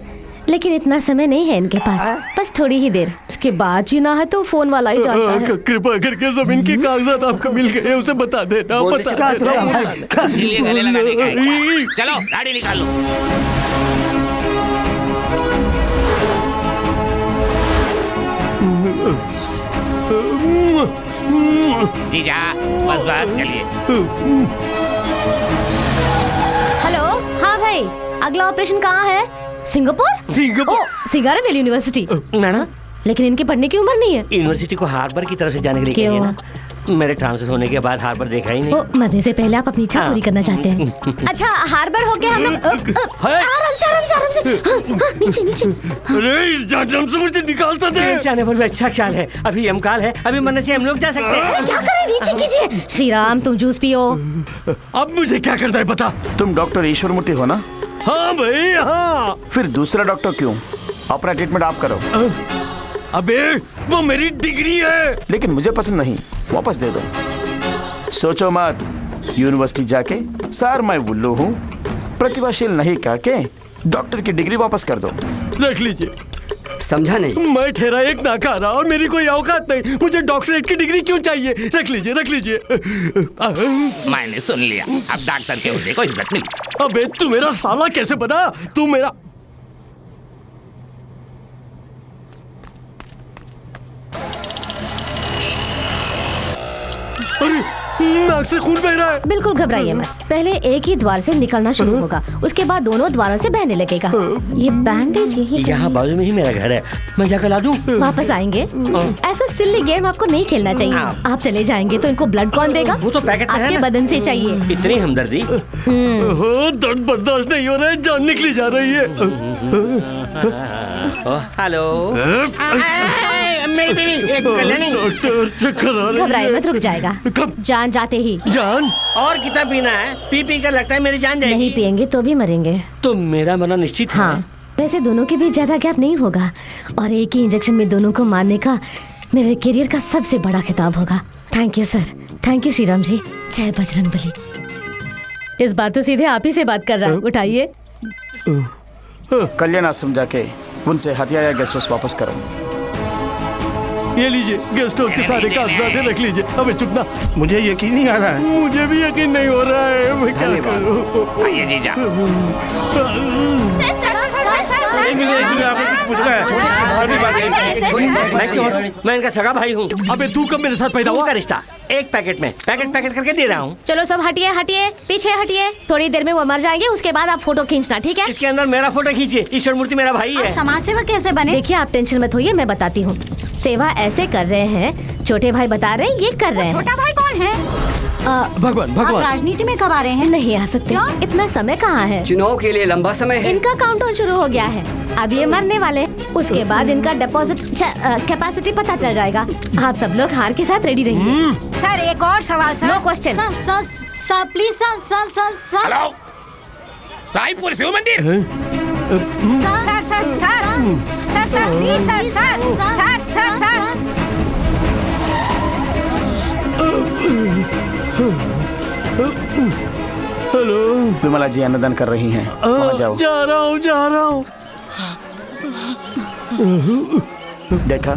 लेकिन इतना समय नहीं है इनके पास, बस थोड़ी ही देर। उसके बाद जीना है तो फोन वाला ही जानता है। कृपा करके जमीन के कागजात आपको मिल गए, उसे बता देना। चलो गाड़ी निकाल लो। जीजा बस चलिए। हेलो, हाँ भाई, अगला ऑपरेशन कहाँ है? सिंगापुर? सिंगारा वेली यूनिवर्सिटी। मैडम, लेकिन इनके पढ़ने की उम्र नहीं है। यूनिवर्सिटी को हार्बर की तरफ से जाने के लिए कहिए ना। मेरे ट्रांसफर होने के बाद हार्बर देखा ही नहीं। मरने से पहले आप अपनी इच्छा पूरी करना चाहते हैं। अच्छा, हार्बर हो गया हम लोग। आराम से। नीचे। अरे जन्म से मुझे निकालता थे। जाने पर भी अच्छा ख्याल है, अभी यमकाल है, अभी मरने से हम लोग जा सकते हैं। क्या करें, नीचे कीजिए। श्री राम, तुम जूस पियो। अब मुझे क्या करना है बता। तुम डॉक्टर ईश्वर मूर्ति हो ना? हाँ भाई हाँ। फिर दूसरा डॉक्टर क्यों? अपना ट्रीटमेंट आप करो। अबे वो मेरी डिग्री है। लेकिन मुझे पसंद नहीं, वापस दे दो। सोचो मत, यूनिवर्सिटी जाके सर मैं उल्लू हूँ, प्रतिभाशील नहीं कह के डॉक्टर की डिग्री वापस कर दो। रख लीजिए। समझा नहीं? मैं ठहरा एक नाकारा और मेरी कोई औकात नहीं, मुझे डॉक्टरेट की डिग्री क्यों चाहिए? रख लीजिए। मैंने सुन लिया, अब डॉक्टर के होने को इज्जत मिली। अबे तू मेरा साला कैसे बना? तू मेरा अरे नाक से खून बह रहा है। बिल्कुल घबराइए मत, पहले एक ही द्वार से निकलना शुरू होगा, उसके बाद दोनों द्वारों से बहने लगेगा। ये बैंडेज यही यहाँ बाजू में ही मेरा घर है, मैं जाकर ला दूं? वापस आएंगे? ऐसा सिल्ली गेम आपको नहीं खेलना चाहिए। आप चले जाएंगे तो इनको ब्लड कौन देगा? वो तो पैकेट में है आपके ना। बदन से चाहिए। इतनी हमदर्दी? दर्द बर्दाश्त नहीं हो रहा है, जान निकली जा रही है। हेलो, मेरी बीवी कल्याणी। घबराए मत, रुक जाएगा। जान जाते ही। जान? और कितना पीना है? पी कर लगता है मेरी जान जाएगी। नहीं पिएंगे तो भी मरेंगे। तो मेरा मरना निश्चित है। हाँ, वैसे दोनों के बीच ज्यादा गैप नहीं होगा और एक ही इंजेक्शन में दोनों को मारने का मेरे करियर का सबसे बड़ा खिताब होगा। Thank you sir, thank you Shriram ji. जय बजरंगबली। इस बार तो सीधे आप ही से बात कर रहा हूँ, उठाइए। कल्याण आश्रम जाके उनसे हथियाया गेस्ट हाउस वापस करो। ये लीजिए, गेस्ट हाउस के सारे कागजात रख लीजिए। अबे चुप ना। मुझे यकीन नहीं आ रहा है। मुझे भी यकीन नहीं हो रहा है, मैं क्या करूं? आइए जीजा। मैं इनका सगा भाई हूँ। अबे तू कब मेरे साथ पैदा हुआ? का रिश्ता एक पैकेट में पैकेट करके दे रहा हूँ। चलो सब हटिए हटिए, पीछे हटिए। थोड़ी देर में वो मर जाएंगे, उसके बाद आप फोटो खींचना, ठीक है? इसके अंदर मेरा फोटो खींचिए। ईश्वर मूर्ति मेरा भाई है। समाज सेवा कैसे बने? देखिए आप टेंशन मत होइए, मैं बताती हूँ। सेवा ऐसे कर रहे हैं, छोटे भाई बता रहे हैं ये कर रहे हैं। छोटा भाई कौन है? भगवान आप राजनीति में कब आ रहे हैं? नहीं आ सकते, इतना समय कहाँ है? चुनाव के लिए लंबा समय है। इनका काउंटडाउन शुरू हो गया है, अब ये मरने वाले, उसके बाद इनका डिपॉजिट कैपेसिटी पता चल जाएगा। आप सब लोग हार के साथ रेडी रहिए। सर एक और सवाल sir. No question. Sir please sir. Hello, Raipur Shiv Mandir. Sir please sir. Hello, Vimla ji अन्नदान कर रही हैं, वहाँ जाओ। जा रहा हूँ। देखा?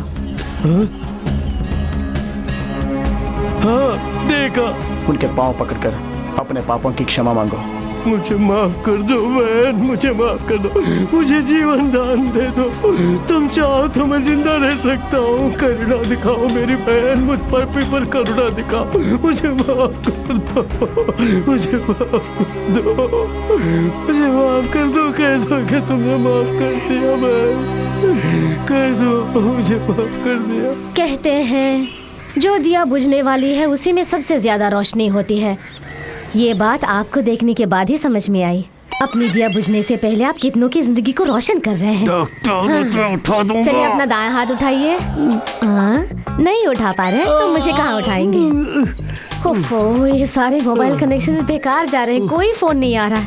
हाँ देखा। उनके पाँव पकड़कर अपने पापों की क्षमा मांगो। मुझे माफ कर दो बहन, मुझे माफ कर दो, मुझे जीवन दान दे दो। तुम चाहो तो मैं जिंदा रह सकता हूँ। करुणा दिखाओ मेरी बहन, मुझ पर करुणा दिखाओ। मुझे माफ कर दो, मुझे माफ कर दो। कह दो कि तुमने माफ कर दिया बहन, कह दो मुझे माफ कर दिया। कहते हैं जो दिया बुझने वाली है उसी में सबसे ज्यादा रोशनी होती है। ये बात आपको देखने के बाद ही समझ में आई। अपनी दिया बुझने से पहले आप कितनों की जिंदगी को रोशन कर रहे हैं। उठा दूंगा। चलिए अपना दायां हाथ उठाइए। नहीं उठा पा रहे तो मुझे कहाँ उठाएंगे? ओफो, ये सारे मोबाइल कनेक्शंस बेकार जा रहे हैं, कोई फोन नहीं आ रहा।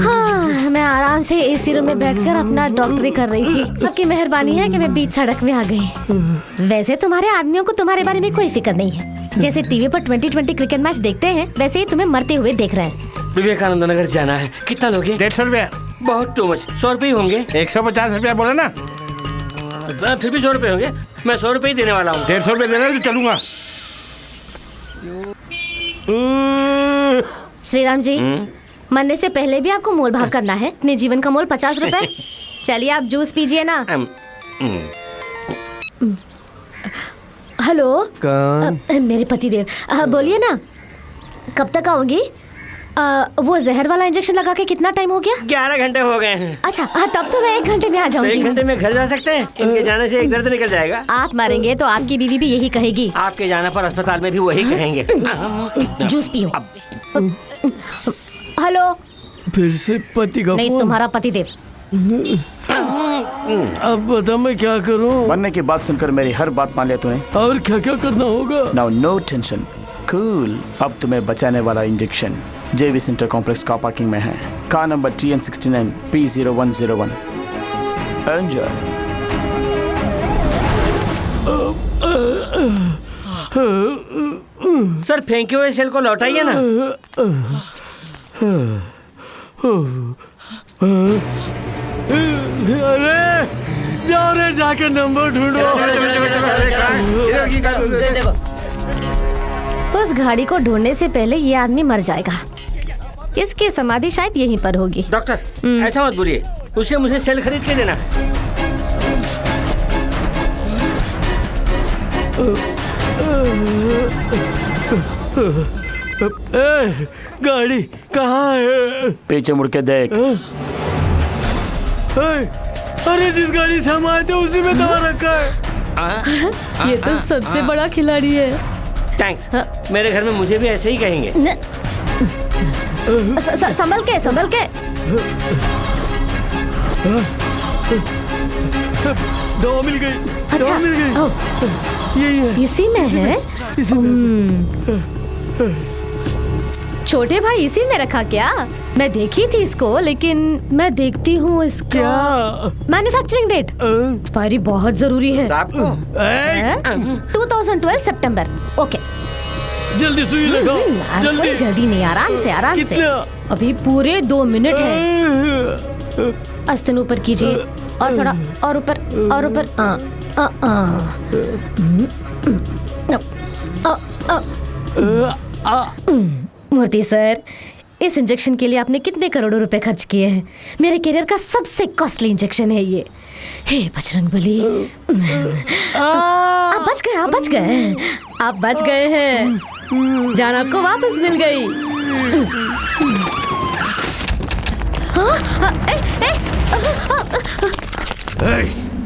हाँ, मैं आराम से एसी रूम में बैठकर अपना डॉक्टरी कर रही थी। आपकी मेहरबानी है कि मैं बीच सड़क में आ गई। वैसे तुम्हारे आदमियों को तुम्हारे बारे में कोई फिक्र नहीं है। जैसे टीवी पर 2020 क्रिकेट मैच देखते हैं, वैसे ही तुम्हें मरते हुए देख रहे हैं। विवेकानंद नगर जाना है। कितना लोगे? 150 रुपया। बहुत टू मच। 100 रुपये होंगे। 150 रुपया बोला ना? फिर भी 100 रुपये होंगे। मैं 100 रुपये ही देने वाला हूँ। 150 रुपये देना तो चलूंगा। श्रीराम जी, मरने से पहले भी आपको मोल भाव करना है। अपने जीवन का मोल 50 रुपए। चलिए आप जूस पीजिए ना। हेलो, मेरे पतिदेव, बोलिए ना, कब तक आओगी? वो जहर वाला इंजेक्शन लगा के कितना टाइम हो गया? 11 घंटे हो गए हैं। अच्छा, तब तो मैं 1 घंटे में आ जाऊंगी। 1 घंटे में घर जा सकते हैं? इनके जाने से एक दर्द निकल जाएगा। आप मरेंगे तो आपकी बीवी भी यही कहेगी। आपके जाने पर अस्पताल में भी वही कहेंगे। जूस पियो। हेलो, फिर से पति का नहीं, फोन? तुम्हारा पतिदेव। अब बता मैं क्या करूं? मरने की बात सुनकर मेरी हर बात मान लिया तूने। और क्या क्या करना होगा? Now no tension, cool. अब तुम्हें बचाने वाला इंजेक्शन जेवी सेंटर कॉम्प्लेक्स कार पार्किंग में है। Car number TN69 P0101। Enjoy. Sir फेंके हुए सेल को लौटाइए ना। अरे जाओ रे, जाके नंबर ढूंढो। उस गाड़ी को ढूंढने से पहले ये आदमी मर जाएगा। इसकी समाधि शायद यहीं पर होगी। डॉक्टर ऐसा मत बोलिए, उसे मुझे सेल खरीद के देना। गाड़ी कहाँ है? पीछे मुड़ के देख। अरे जिस गाड़ी से हम आए थे उसी में दवा रखा है। ये तो सबसे बड़ा खिलाड़ी है। थैंक्स। मेरे घर में मुझे भी ऐसे ही कहेंगे। संभल के, संभल के। दवा मिल गई। अच्छा, दवा मिल गई। यही है। इसी में है। छोटे भाई इसी में रखा क्या? मैं देखी थी इसको, लेकिन मैं देखती हूँ इसका मैन्युफैक्चरिंग डेट एक्सपायरी बहुत जरूरी है। आपको 2012 सितंबर। ओके, जल्दी सुई लगाओ। जल्दी जल्दी नहीं, आराम से, आराम से। अभी पूरे 2 मिनट है। आस्तीन ऊपर कीजिए और थोड़ा और ऊपर और ऊपर। मूर्ति सर, इस इंजेक्शन के लिए आपने कितने करोड़ों रुपए खर्च किए हैं? मेरे करियर का सबसे कॉस्टली इंजेक्शन है ये। हे बजरंगबली, आप बच गए, आप बच गए, आप बच गए हैं। जान आपको वापस मिल गई।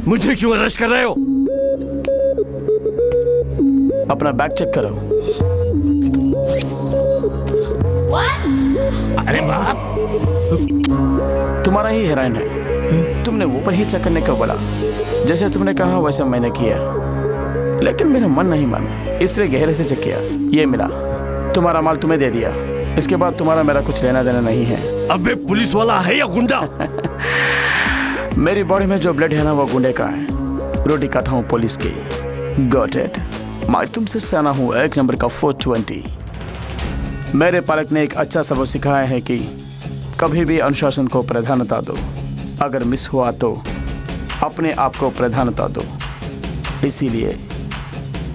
मुझे क्यों अरेस्ट कर रहे हो? अपना बैग चेक करो। अरे बाप, तुम्हारा ही हेरोइन है। तुमने वो पर ही चेक करने को बोला। जैसे तुमने कहा वैसे मैंने किया, लेकिन मेरा मन नहीं माना, इसलिए गहरे से चेक किया। ये मिला, तुम्हारा माल तुम्हें दे दिया। इसके बाद तुम्हारा मेरा कुछ लेना देना नहीं है। अबे पुलिस वाला है या गुंडा? मेरी बॉडी में जो ब्लड है ना वो गुंडे का है। रोटी खाता हूँ पुलिस की। Got it. मैं तुमसे सना हूँ 1 नंबर का 420। मेरे पालक ने एक अच्छा सबक सिखाया है कि कभी भी अनुशासन को प्राधान्यता दो। अगर मिस हुआ तो अपने आप को प्राधान्यता दो। इसीलिए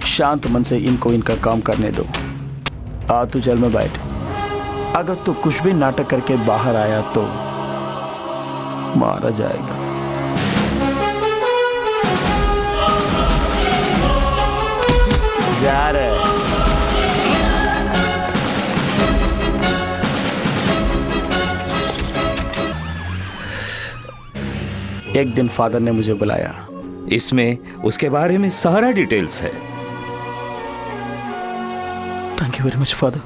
शांत मन से इनको इनका काम करने दो। आ तू जेल में बैठ। अगर तू कुछ भी नाटक करके बाहर आया तो मारा जाएगा। जा रहे एक दिन फादर ने मुझे बुलाया। इसमें उसके बारे में सारा डिटेल्स है। Thank you very much father.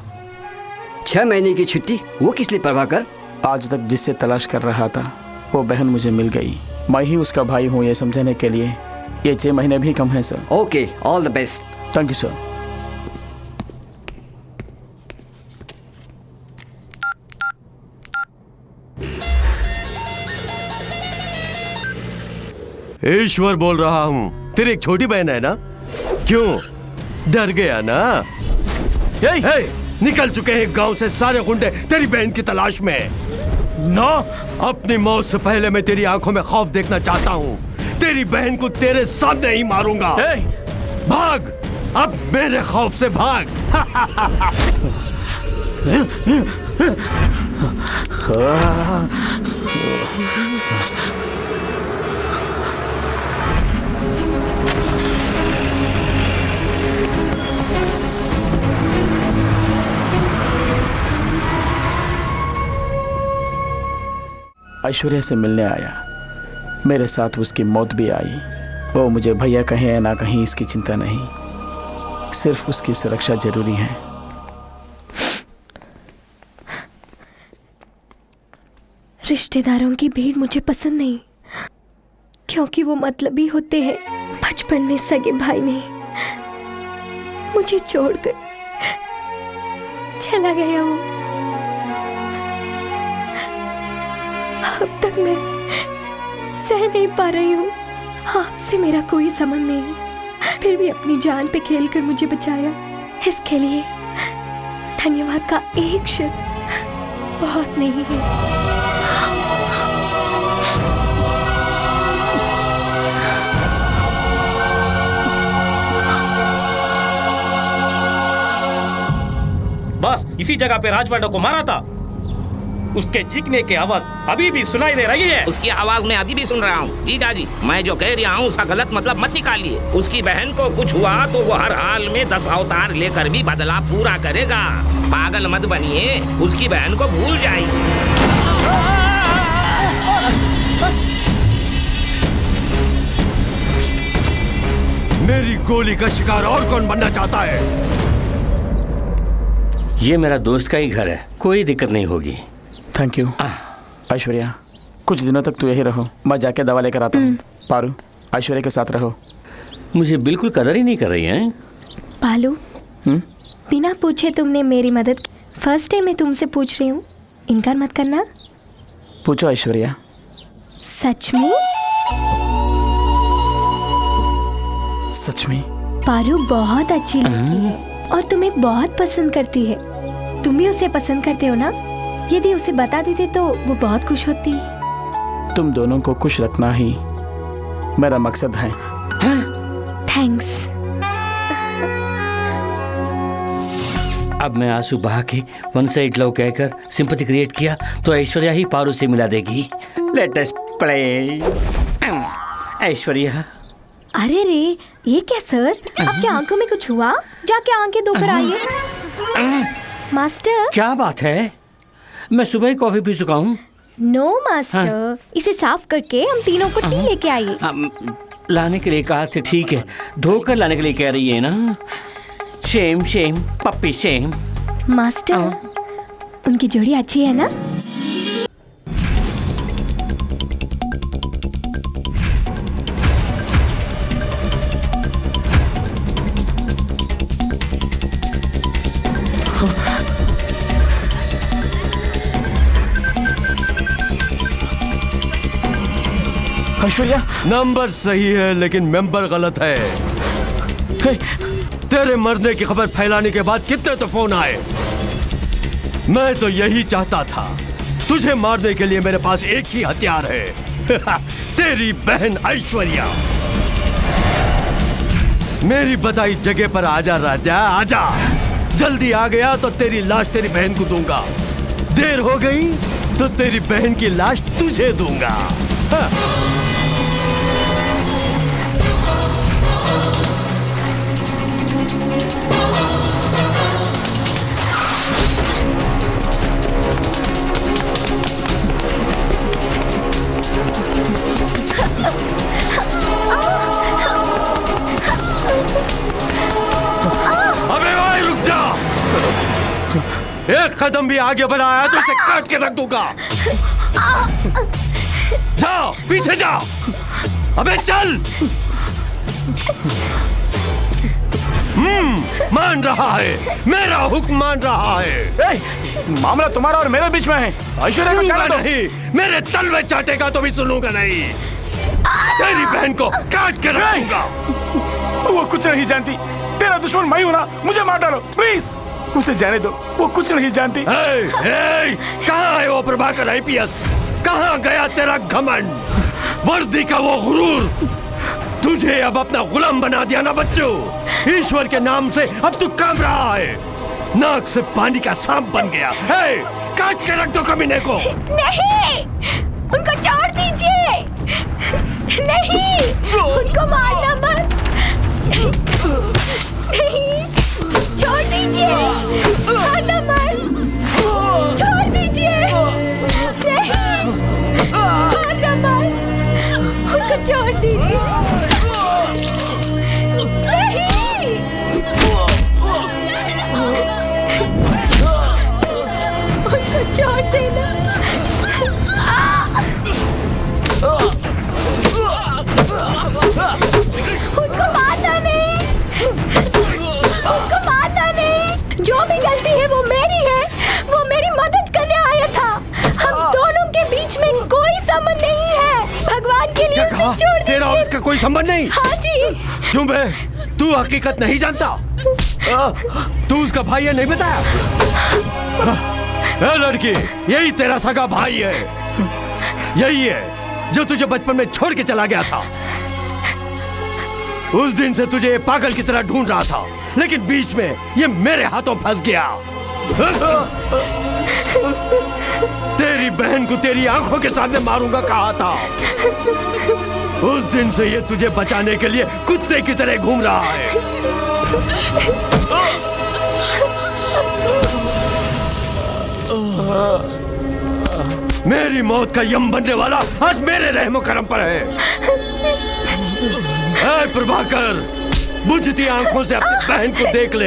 6 महीने की छुट्टी, वो किस लिए प्रभाकर? आज तक जिससे तलाश कर रहा था वो बहन मुझे मिल गई। मैं ही उसका भाई हूँ ये समझने के लिए ये 6 महीने भी कम है sir. Okay, all the best. Thank you sir. Ishwar बोल रहा हूँ। तेरी एक छोटी बहन है ना? क्यों डर गया ना? हे, निकल चुके हैं गांव से सारे गुंडे तेरी बहन की तलाश में। ना, अपनी मौत से पहले मैं तेरी आंखों में खौफ देखना चाहता हूँ। तेरी बहन को तेरे सामने ही मारूंगा। भाग, अब मेरे खौफ से भाग। ऐश्वर्या से मिलने आया। मेरे साथ उसकी मौत भी आई। वो मुझे भैया कहे या ना कहीं इसकी चिंता नहीं, सिर्फ उसकी सुरक्षा जरूरी है। रिश्तेदारों की भीड़ मुझे पसंद नहीं, क्योंकि वो मतलबी होते हैं। बचपन में सगे भाई ने मुझे छोड़कर चला गया। वो अब तक मैं सह नहीं पा रही हूँ। आपसे मेरा कोई संबंध नहीं, फिर भी अपनी जान पे खेलकर मुझे बचाया। इसके लिए धन्यवाद का एक शब्द बहुत नहीं है। बस इसी जगह पे राज पांडे को मारा था। उसके चीखने की आवाज अभी भी सुनाई दे रही है। उसकी आवाज मैं अभी भी सुन रहा हूँ। जीजा जी, मैं जो कह रहा हूँ उसका गलत मतलब मत निकालिए। उसकी बहन को कुछ हुआ तो वो हर हाल में 10 अवतार लेकर भी बदला पूरा करेगा। पागल मत बनिए, उसकी बहन को भूल जाइए। मेरी गोली का शिकार और कौन बनना चाहता है? ये मेरा दोस्त का ही घर है, कोई दिक्कत नहीं होगी। Thank you. ऐश्वर्या, कुछ दिनों तक तू यही रहो, मैं जाके दवा लेकर आता हूँ। पारू, ऐश्वर्या के साथ रहो। मुझे बिल्कुल कदर ही नहीं कर रही है। पालू, बिना पूछे तुमने मेरी मदद की। फर्स्ट टाइम मैं तुमसे पूछ रही हूँ, इनकार मत करना। पूछो ऐश्वर्या। सच में? सच में। पारू बहुत अच्छी लड़की है और तुम्हें बहुत पसंद करती है। तुम भी उसे पसंद करते हो ना? यदि उसे बता देते तो वो बहुत खुश होती। तुम दोनों को खुश रखना ही मेरा मकसद है। थैंक्स। अब मैं आंसू बहा के वन साइड लव कहकर सिंपैथी क्रिएट किया तो ऐश्वर्या ही पारू से मिला देगी। Let us play. ऐश्वर्या। अरे रे, ये क्या सर? आपकी आंखों में कुछ हुआ? जाके आंखें धोकर आइए। मास्टर। क्या बात है? मैं सुबह ही कॉफी पी चुका हूँ। नो मास्टर, इसे साफ करके हम तीनों को टी लेके आइए। लाने के लिए कहा था, ठीक है, धोकर लाने के लिए कह रही है ना? Shem shame puppy shame. Master, उनकी जोड़ी अच्छी है ना? ऐश्वर्या, नंबर सही है लेकिन मेंबर गलत है। तेरे मरने की खबर फैलाने के बाद कितने तो फोन आए। मैं तो यही चाहता था, तुझे मारने के लिए मेरे पास एक ही हथियार है। तेरी बहन ऐश्वर्या। मेरी बताई जगह पर आजा राजा, आजा। जल्दी आ गया तो तेरी लाश तेरी बहन को दूंगा, देर हो गई तो तेरी बहन की लाश तुझे दूंगा। अबे भाई रुक जा, एक कदम भी आगे बढ़ाया तो इसे काट के रख दूंगा। जाओ पीछे जाओ। अबे चल। मान रहा है, मेरा हुक्म मान रहा है। मामला तुम्हारा और मेरे बीच में है। ऐश्वर्या को सुनूंगा नहीं, मेरे तलवे चाटेगा तो भी सुनूंगा नहीं। तेरी बहन को काट के रखूंगा। वो कुछ नहीं जानती, तेरा दुश्मन मैं हूं ना, मुझे मार डालो प्लीज, उसे जाने दो, वो कुछ नहीं जानती। कहाँ है वो प्रभाकर आईपीएस? कहाँ गया तेरा घमंड, वर्दी का वो गुरूर? तुझे अब अपना गुलाम बना दिया ना बच्चों। ईश्वर के नाम से अब तू काम रहा है, नाक से पानी का सांप बन गया है। काट के रख दो कमीने को। नहीं, उनको छोड़ दीजिए। नहीं, उनको मारना मत। नहीं, छोड़ दीजिए, मारना मत। छोड़ दीजिए। नहीं, मारना मत, उनको छोड़ दीजिए। उनको छोड़ देना। उनको मारना नहीं, उनको मारना नहीं। जो भी गलती है वो मेरी है, वो मेरी मदद करने आया था। हम दोनों के बीच में कोई संबंध नहीं है। भगवान के लिए उसे छोड़ दीजिए। तेरा उसका कोई संबंध नहीं? हाँ जी। क्यों बे, तू हकीकत नहीं जानता? तू उसका भाई है, नहीं बताया? ए लड़की, यही तेरा सगा भाई है, यही है जो तुझे बचपन में छोड़ के चला गया था। उस दिन से तुझे ये पागल की तरह ढूंढ रहा था, लेकिन बीच में ये मेरे हाथों फंस गया। तेरी बहन को तेरी आंखों के सामने मारूंगा कहा था। उस दिन से ये तुझे बचाने के लिए कुत्ते की तरह घूम रहा है। मेरी मौत का यम बनने वाला आज मेरे रहमो करम पर है। ऐ प्रभाकर, बुझती आंखों से अपनी बहन को देख ले।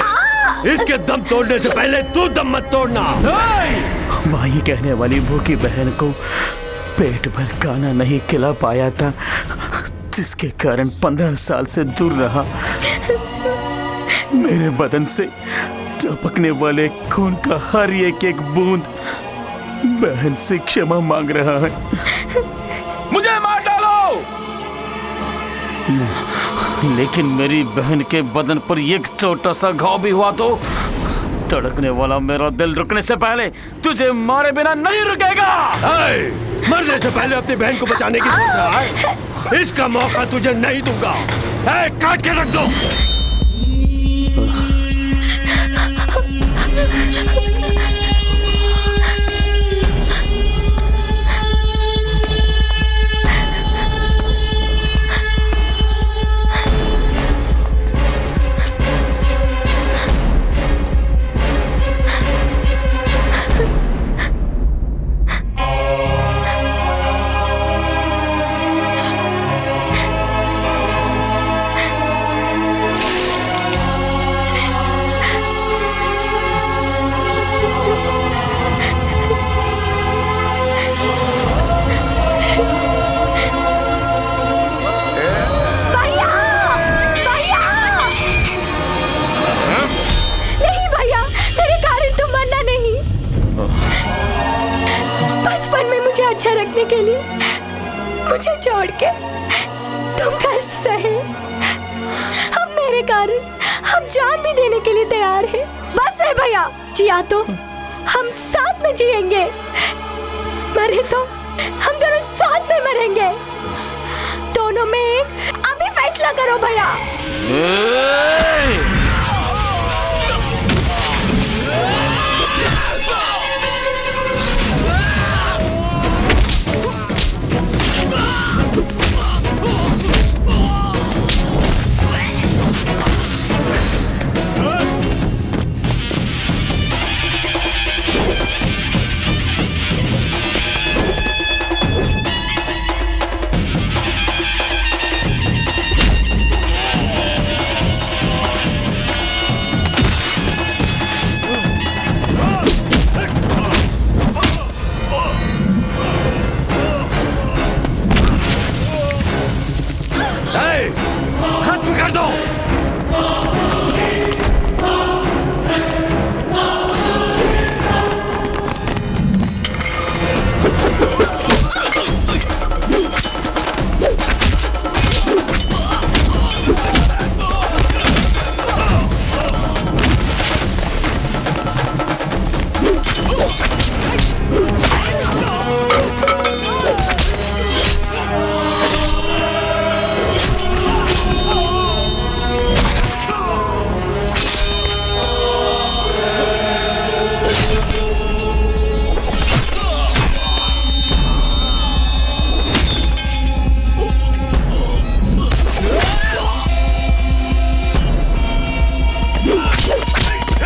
इसके दम तोड़ने से पहले तू दम मत तोड़ना। माही कहने वाली भूखी बहन को पेट भर खाना नहीं खिला पाया था, जिसके कारण 15 साल से दूर रहा। मेरे बदन से टपकने वाले खून का हर एक बूंद बहन से क्षमा मांग रहा है। मुझे मार डालो, लेकिन मेरी बहन के बदन पर एक छोटा सा घाव भी हुआ तो धड़कने वाला मेरा दिल रुकने से पहले तुझे मारे बिना नहीं रुकेगा। मरने से पहले अपनी बहन को बचाने की सोच रहा है? इसका मौका तुझे नहीं दूंगा। काट के रख दो। अच्छा रखने के लिए मुझे छोड़ के तुम कष्ट सहे। अब मेरे कारण हम जान भी देने के लिए तैयार हैं। बस है भैया, जिया तो हम साथ में जिएंगे, मरे तो हम दोनों साथ में मरेंगे। दोनों में एक अभी फैसला करो भैया। खत्म कर दो। Hey!